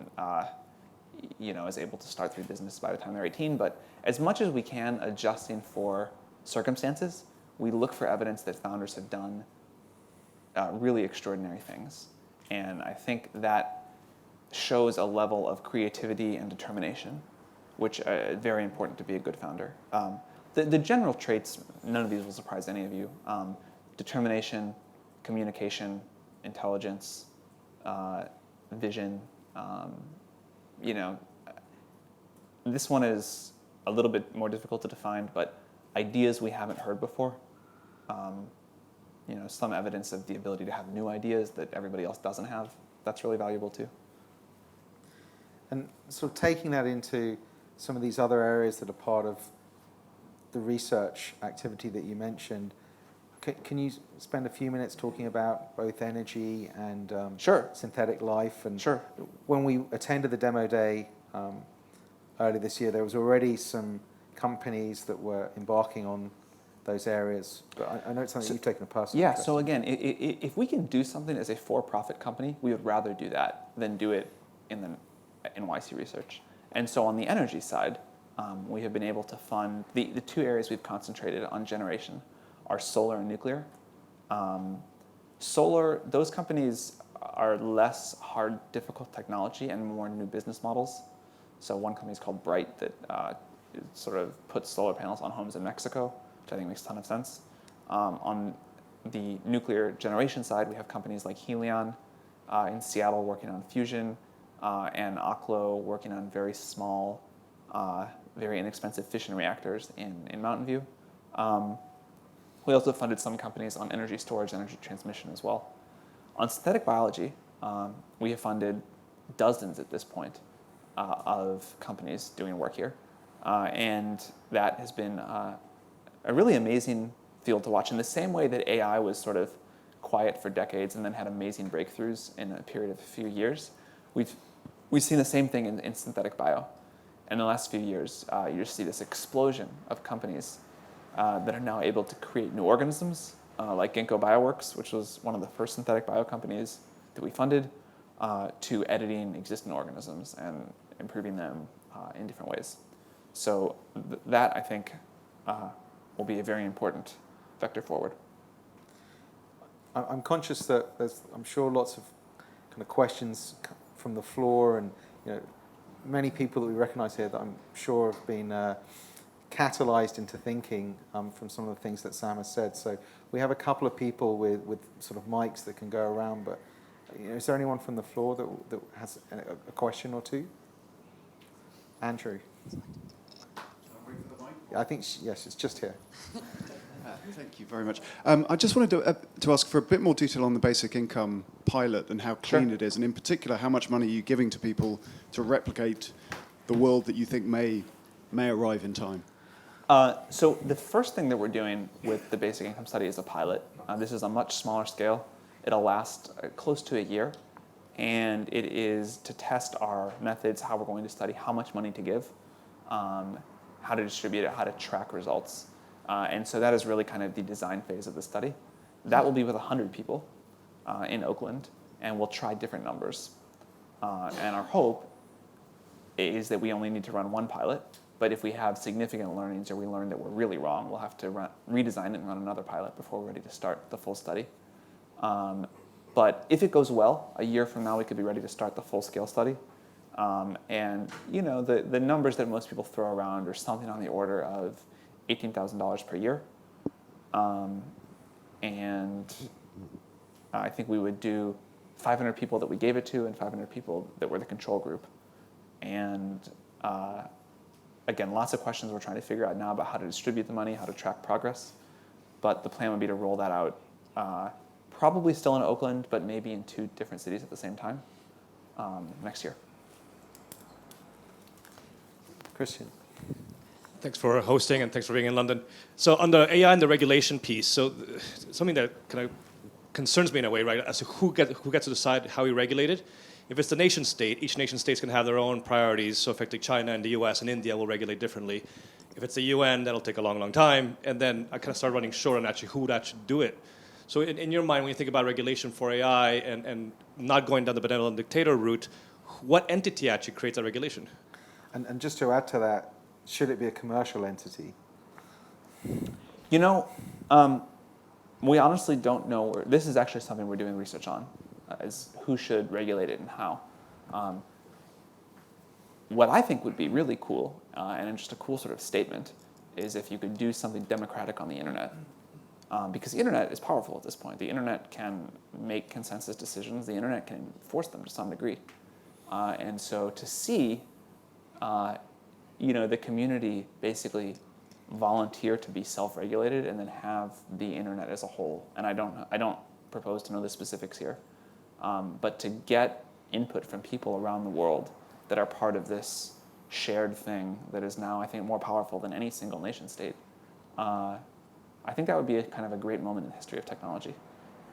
is able to start 3 businesses by the time they're 18. But as much as we can, adjusting for circumstances, we look for evidence that founders have done really extraordinary things. And I think that shows a level of creativity and determination, which are very important to be a good founder. The general traits, none of these will surprise any of you. Determination, communication, intelligence, vision. This one is a little bit more difficult to define, but ideas we haven't heard before. Some evidence of the ability to have new ideas that everybody else doesn't have. That's really valuable too. And sort of taking that into some of these other areas that are part of the research activity that you mentioned, can you spend a few minutes talking about both energy and Sure. synthetic life? And Sure. When we attended the demo day early this year, there was already some companies that were embarking on those areas. But I know it's something you've taken a personal interest so again, if we can do something as a for-profit company, we would rather do that than do it in the NYC research. And so on the energy side, we have been able to fund, the 2 areas we've concentrated on generation are solar and nuclear. Solar, those companies are less hard, difficult technology and more new business models. So one company is called Bright that sort of puts solar panels on homes in Mexico, which I think makes a ton of sense. On the nuclear generation side, we have companies like Helion in Seattle working on fusion, and Oklo working on very small, very inexpensive fission reactors in Mountain View. We also funded some companies on energy storage, energy transmission as well. On synthetic biology, we have funded dozens at this point of companies doing work here. And that has been a really amazing field to watch in the same way that AI was sort of quiet for decades and then had amazing breakthroughs in a period of a few years. We've seen the same thing in synthetic bio. In the last few years, you just see this explosion of companies that are now able to create new organisms, like Ginkgo Bioworks, which was one of the first synthetic bio companies that we funded, to editing existing organisms and improving them in different ways. So that, I think, will be a very important vector forward. I'm conscious that there's, I'm sure, lots of kind of questions from the floor, and many people that we recognise here that I'm sure have been catalyzed into thinking from some of the things that Sam has said. So we have a couple of people with sort of mics that can go around, but is there anyone from the floor that has a question or two? Andrew. Wait for the mic. I think, yes, it's just here. Thank you very much. I just wanted to ask for a bit more detail on the basic income pilot and how clean it is, and in particular, how much money are you giving to people to replicate the world that you think may arrive in time? So the first thing that we're doing with the basic income study is a pilot. This is a much smaller scale. It'll last close to a year, and it is to test our methods, how we're going to study how much money to give, how to distribute it, how to track results. And so that is really kind of the design phase of the study. That will be with 100 people in Oakland, and we'll try different numbers. And our hope is that we only need to run one pilot, but if we have significant learnings or we learn that we're really wrong, we'll have to redesign it and run another pilot before we're ready to start the full study. But if it goes well, a year from now we could be ready to start the full-scale study. And the numbers that most people throw around are something on the order of $18,000 per year. And I think we would do 500 people that we gave it to and 500 people that were the control group. And again, lots of questions we're trying to figure out now about how to distribute the money, how to track progress. But the plan would be to roll that out probably still in Oakland, but maybe in 2 different cities at the same time next year. Christian. Thanks for hosting and thanks for being in London. So on the AI and the regulation piece, so something that kind of concerns me in a way, right, as to who gets to decide how we regulate it. If it's the nation state, each nation state's going to have their own priorities. So effectively China and the US and India will regulate differently. If it's the UN, that'll take a long, long time. And then I kind of start running short on actually who would actually do it. So in your mind, when you think about regulation for AI and not going down the benevolent dictator route, what entity actually creates that regulation? And just to add to that, should it be a commercial entity? We honestly don't know. This is actually something we're doing research on, is who should regulate it and how. What I think would be really cool, and just a cool sort of statement, is if you could do something democratic on the internet. Because the internet is powerful at this point. The internet can make consensus decisions. The internet can force them to some degree. And so to see the community basically volunteer to be self-regulated and then have the internet as a whole. And I don't propose to know the specifics here, but to get input from people around the world that are part of this shared thing that is now, I think, more powerful than any single nation state. I think that would be kind of a great moment in the history of technology.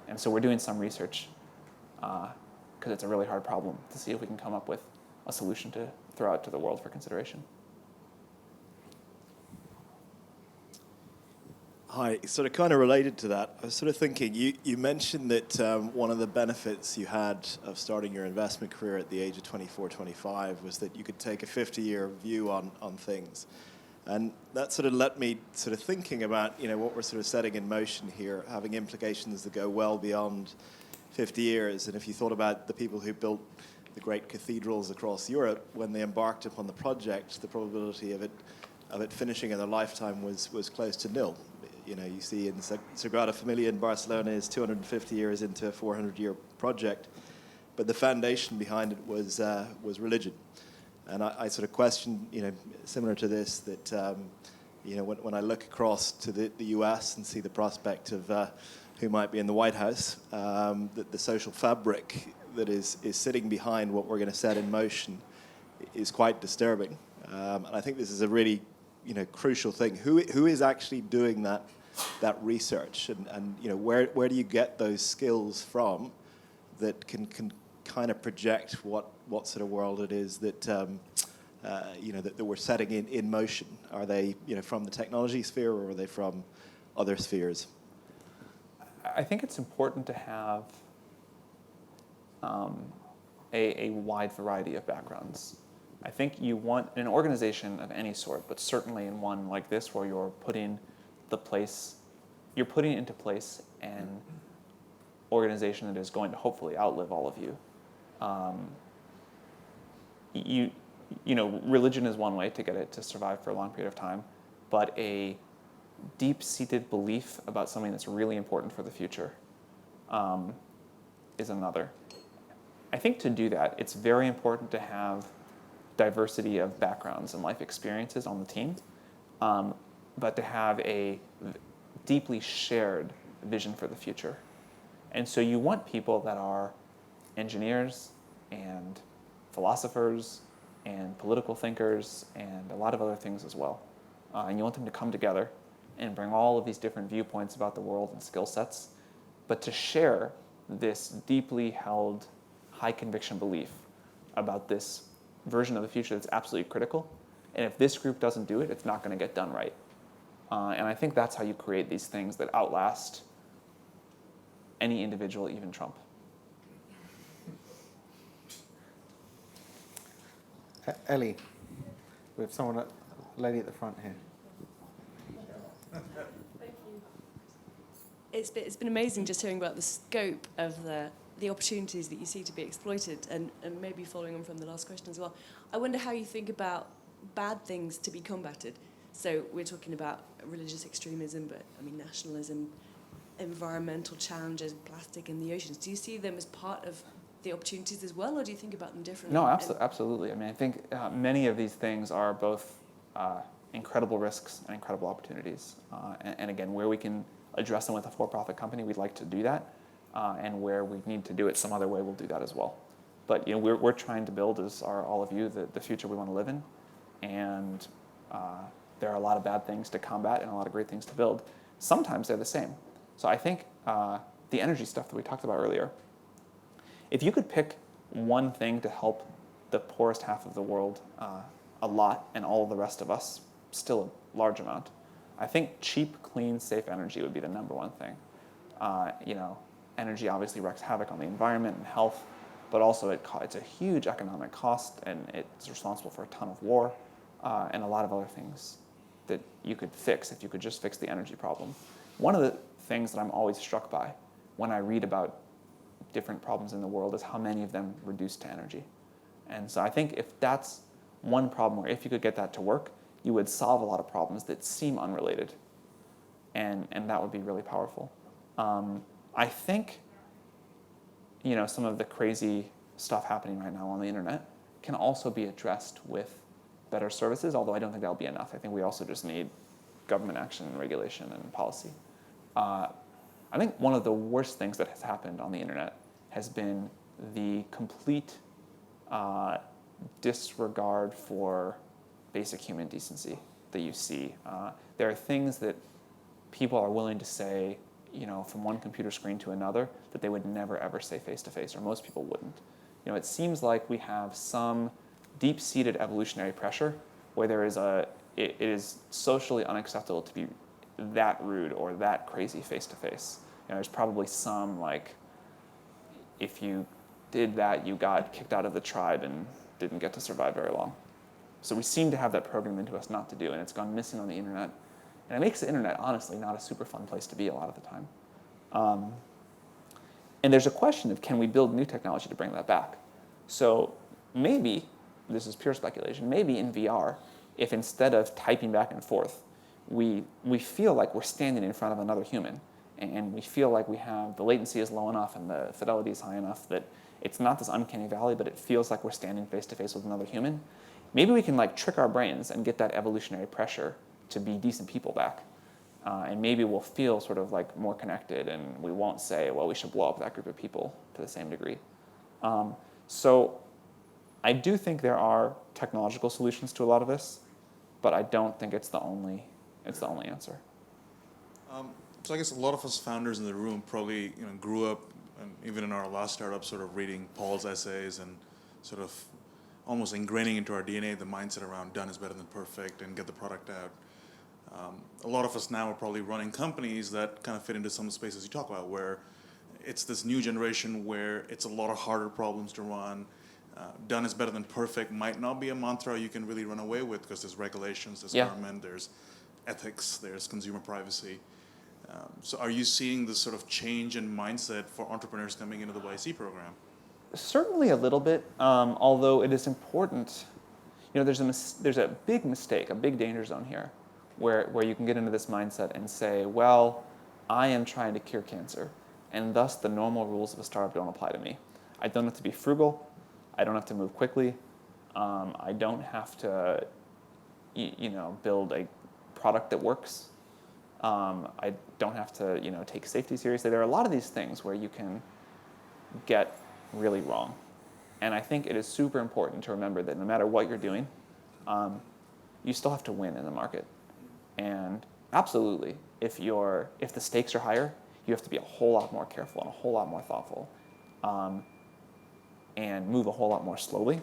And so we're doing some research because it's a really hard problem to see if we can come up with a solution to throw out to the world for consideration. Hi, sort of kind of related to that. I was sort of thinking, you mentioned that one of the benefits you had of starting your investment career at the age of 24, 25 was that you could take a 50-year view on things. And that sort of let me sort of thinking about, what we're sort of setting in motion here, having implications that go well beyond 50 years. And if you thought about the people who built the great cathedrals across Europe, when they embarked upon the project, the probability of it finishing in their lifetime was close to nil. You see in Sagrada Familia in Barcelona is 250 years into a 400-year project, but the foundation behind it was religion. And I sort of question, similar to this, that when I look across to the US and see the prospect of who might be in the White House, that the social fabric that is sitting behind what we're going to set in motion is quite disturbing. And I think this is a really crucial thing. Who is actually doing that research, and where do you get those skills from that can kind of project what sort of world it is that that we're setting in motion? Are they from the technology sphere, or are they from other spheres? I think it's important to have a wide variety of backgrounds. I think you want an organization of any sort, but certainly in one like this where you're putting into place an organization that is going to hopefully outlive all of you. Religion is one way to get it to survive for a long period of time. but a deep-seated belief about something that's really important for the future is another. I think to do that, it's very important to have diversity of backgrounds and life experiences on the team, but to have a deeply shared vision for the future. And so you want people that are engineers and philosophers and political thinkers and a lot of other things as well. And you want them to come together and bring all of these different viewpoints about the world and skill sets, but to share this deeply held, high conviction belief about this version of the future that's absolutely critical. And if this group doesn't do it, it's not going to get done right. And I think that's how you create these things that outlast any individual, even Trump. Ellie, we have someone, a lady at the front here. Thank you. It's been amazing just hearing about the scope of the opportunities that you see to be exploited, and maybe following on from the last question as well. I wonder how you think about bad things to be combated. So we're talking about religious extremism, but I mean nationalism, environmental challenges, plastic in the oceans. Do you see them as part of the opportunities as well, or do you think about them differently? No, absolutely. I mean, I think many of these things are both incredible risks and incredible opportunities. And again, where we can address them with a for-profit company, we'd like to do that. And where we need to do it some other way, we'll do that as well. But we're trying to build, as are all of you, the future we want to live in. And there are a lot of bad things to combat and a lot of great things to build. Sometimes they're the same. So I think the energy stuff that we talked about earlier, if you could pick one thing to help the poorest half of the world a lot and all of the rest of us still a large amount, I think cheap, clean, safe energy would be the number one thing. Energy obviously wreaks havoc on the environment and health, but also it's a huge economic cost, and it's responsible for a ton of war and a lot of other things that you could fix if you could just fix the energy problem. One of the things that I'm always struck by when I read about different problems in the world is how many of them reduce to energy. And so I think if that's one problem where if you could get that to work, you would solve a lot of problems that seem unrelated. And that would be really powerful. I think some of the crazy stuff happening right now on the internet can also be addressed with better services, although I don't think that'll be enough. I think we also just need government action and regulation and policy. I think one of the worst things that has happened on the internet has been the complete disregard for basic human decency that you see. There are things that people are willing to say, from one computer screen to another that they would never ever say face to face, or most people wouldn't. It seems like we have some deep-seated evolutionary pressure where it is socially unacceptable to be that rude or that crazy face to face. There's probably some if you did that, you got kicked out of the tribe and didn't get to survive very long. So we seem to have that programmed into us not to do, and it's gone missing on the internet. And it makes the internet, honestly, not a super fun place to be a lot of the time. And there's a question of, can we build new technology to bring that back? So maybe, this is pure speculation, maybe in VR, if instead of typing back and forth, we feel like we're standing in front of another human, and we feel like the latency is low enough and the fidelity is high enough that it's not this uncanny valley, but it feels like we're standing face to face with another human. Maybe we can trick our brains and get that evolutionary pressure to be decent people back. And maybe we'll feel sort of more connected, and we won't say, well, we should blow up that group of people to the same degree. So I do think there are technological solutions to a lot of this, but I don't think it's the only answer. So I guess a lot of us founders in the room probably grew up, and even in our last startup, sort of reading Paul's essays and sort of almost ingraining into our DNA the mindset around done is better than perfect and get the product out. A lot of us now are probably running companies that kind of fit into some of the spaces you talk about, where it's this new generation where it's a lot of harder problems to run. Done is better than perfect might not be a mantra you can really run away with, because there's regulations, there's government, there's ethics, there's consumer privacy. So are you seeing this sort of change in mindset for entrepreneurs coming into the YC program? Certainly a little bit, although it is important. There's a big mistake, a big danger zone here, where you can get into this mindset and say, well, I am trying to cure cancer, and thus the normal rules of a startup don't apply to me. I don't have to be frugal. I don't have to move quickly. I don't have to, build a product that works. I don't have to, take safety seriously. There are a lot of these things where you can get really wrong. And I think it is super important to remember that no matter what you're doing, you still have to win in the market. And absolutely, if the stakes are higher, you have to be a whole lot more careful and a whole lot more thoughtful, and move a whole lot more slowly.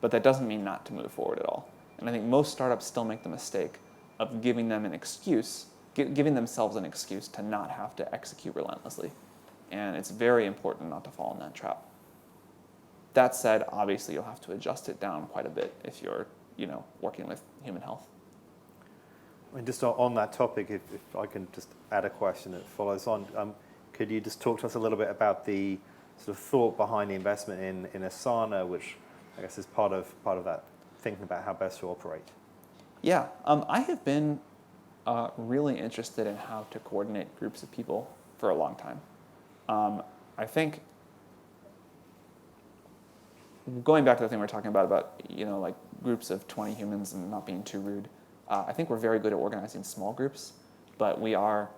But that doesn't mean not to move forward at all. And I think most startups still make the mistake of giving them an excuse, giving themselves an excuse to not have to execute relentlessly. And it's very important not to fall in that trap. That said, obviously you'll have to adjust it down quite a bit if you're, working with human health. And just on that topic, if I can just add a question that follows on, could you just talk to us a little bit about the sort of thought behind the investment in Asana, which I guess is part of that thinking about how best to operate? Yeah, I have been really interested in how to coordinate groups of people for a long time. I think going back to the thing we were talking about like groups of 20 humans and not being too rude, I think we're very good at organizing small groups, but we are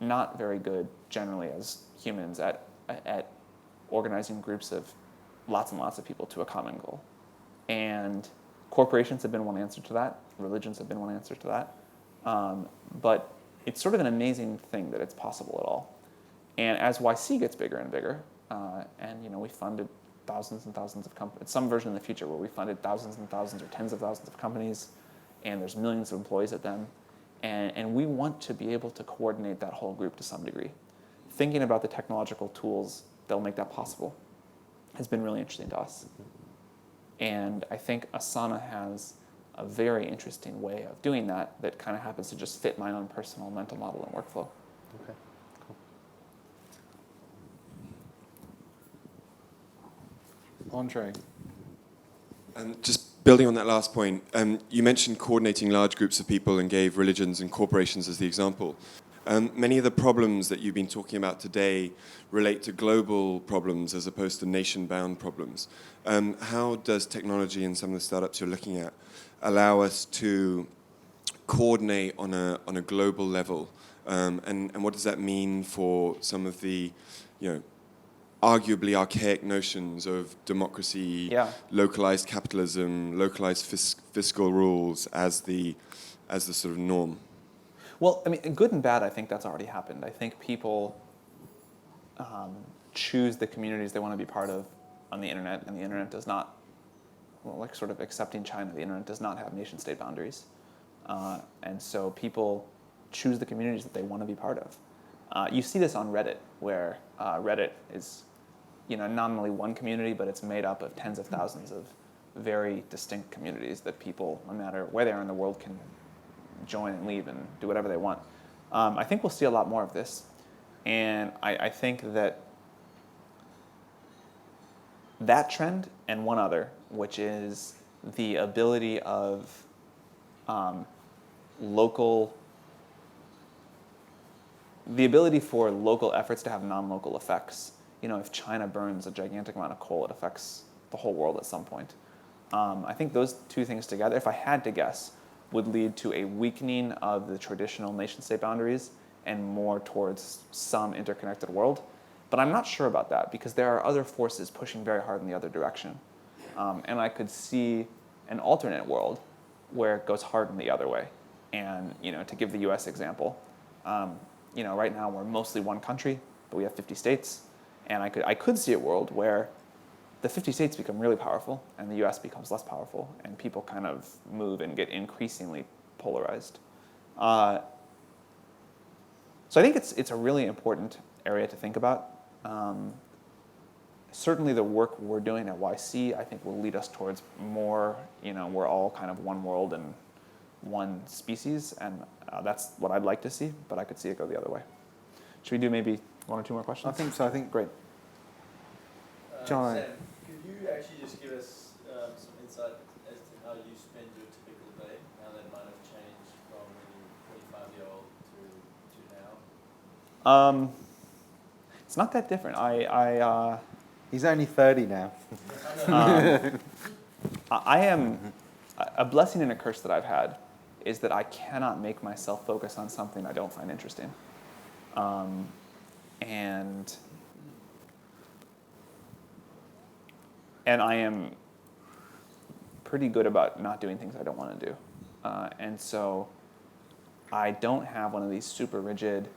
not very good generally as humans at organizing groups of lots and lots of people to a common goal. And corporations have been one answer to that. Religions have been one answer to that. But it's sort of an amazing thing that it's possible at all. And as YC gets bigger and bigger, and we funded thousands and thousands of companies, some version in the future where we funded thousands and thousands or tens of thousands of companies, and there's millions of employees at them, and we want to be able to coordinate that whole group to some degree. Thinking about the technological tools that'll make that possible has been really interesting to us. And I think Asana has a very interesting way of doing that kind of happens to just fit my own personal mental model and workflow. Okay, cool. Andre. And just building on that last point, you mentioned coordinating large groups of people and gave religions and corporations as the example. Many of the problems that you've been talking about today relate to global problems as opposed to nation-bound problems. How does technology and some of the startups you're looking at allow us to coordinate on a global level? And what does that mean for some of the, arguably archaic notions of democracy, localized capitalism, localized fiscal rules as the sort of norm? Well, I mean, good and bad, I think that's already happened. I think people choose the communities they want to be part of on the internet, and the internet does not, like sort of accepting China, the internet does not have nation-state boundaries. And so people choose the communities that they want to be part of. You see this on Reddit, where Reddit is, not only one community, but it's made up of tens of thousands of very distinct communities that people, no matter where they are in the world, can join and leave and do whatever they want. I think we'll see a lot more of this. And I think that trend and one other, which is the ability of the ability for local efforts to have non-local effects. If China burns a gigantic amount of coal, it affects the whole world at some point. I think those two things together, if I had to guess, would lead to a weakening of the traditional nation-state boundaries and more towards some interconnected world. But I'm not sure about that because there are other forces pushing very hard in the other direction. And I could see an alternate world where it goes hard in the other way. And to give the US example, right now we're mostly one country, but we have 50 states. And I could see a world where the 50 states become really powerful and the US becomes less powerful and people kind of move and get increasingly polarized. So I think it's a really important area to think about. Certainly the work we're doing at YC, I think, will lead us towards more, we're all kind of one world and one species, and that's what I'd like to see, but I could see it go the other way. Should we do maybe one or two more questions? I think so. I think great. John. Sam, could you actually just give us some insight as to how you spend your typical day, how that might have changed from when you It's not that different. He's only 30 now. I am a blessing and a curse that I've had is that I cannot make myself focus on something I don't find interesting, and I am pretty good about not doing things I don't want to do, and so I don't have one of these super rigid,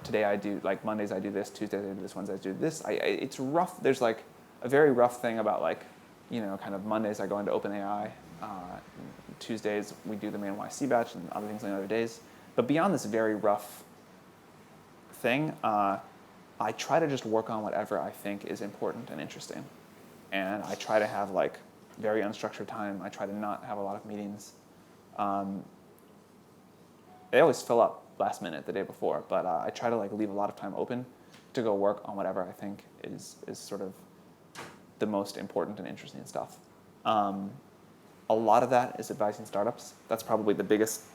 today I do, like Mondays I do this, Tuesdays I do this, Wednesdays I do this. It's rough. There's like a very rough thing about like, kind of Mondays I go into OpenAI, Tuesdays we do the main YC batch and other things on the other days. But beyond this very rough thing, I try to just work on whatever I think is important and interesting. And I try to have like very unstructured time. I try to not have a lot of meetings. They always fill up last minute the day before, but I try to like leave a lot of time open to go work on whatever I think is sort of the most important and interesting stuff. A lot of that is advising startups. That's probably the biggest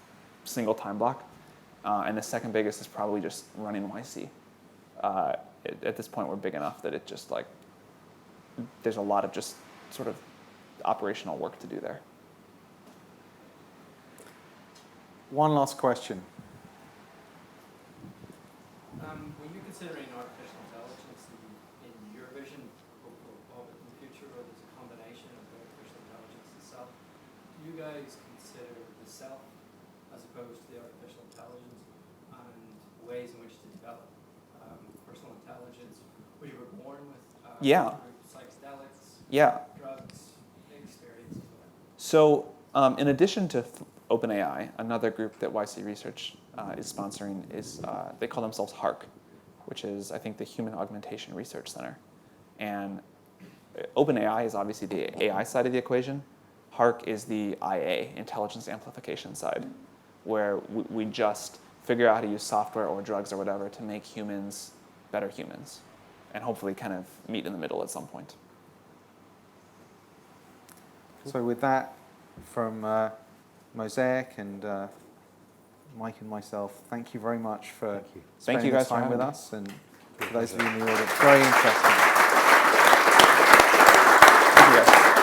single time block. And the second biggest is probably just running YC. At this point, we're big enough that it just like, there's a lot of just sort of operational work to do there. One last question. When you're considering artificial intelligence in your vision of it in the future, or there's a combination of the artificial intelligence itself, do you guys consider the self as opposed to the artificial intelligence and ways in which to develop personal intelligence? Where you were born with psychedelics, drugs, experiences? So in addition to OpenAI, another group that YC Research is sponsoring is, they call themselves HARC, which is, I think, the Human Augmentation Research Center. And OpenAI is obviously the AI side of the equation. HARC is the IA, intelligence amplification side, where we just figure out how to use software or drugs or whatever to make humans better humans, and hopefully kind of meet in the middle at some point. So with that, from Mosaic and Mike and myself, thank you very much for spending guys this time for with having me. us. And for those of you in the audience, very interesting. Thank you guys.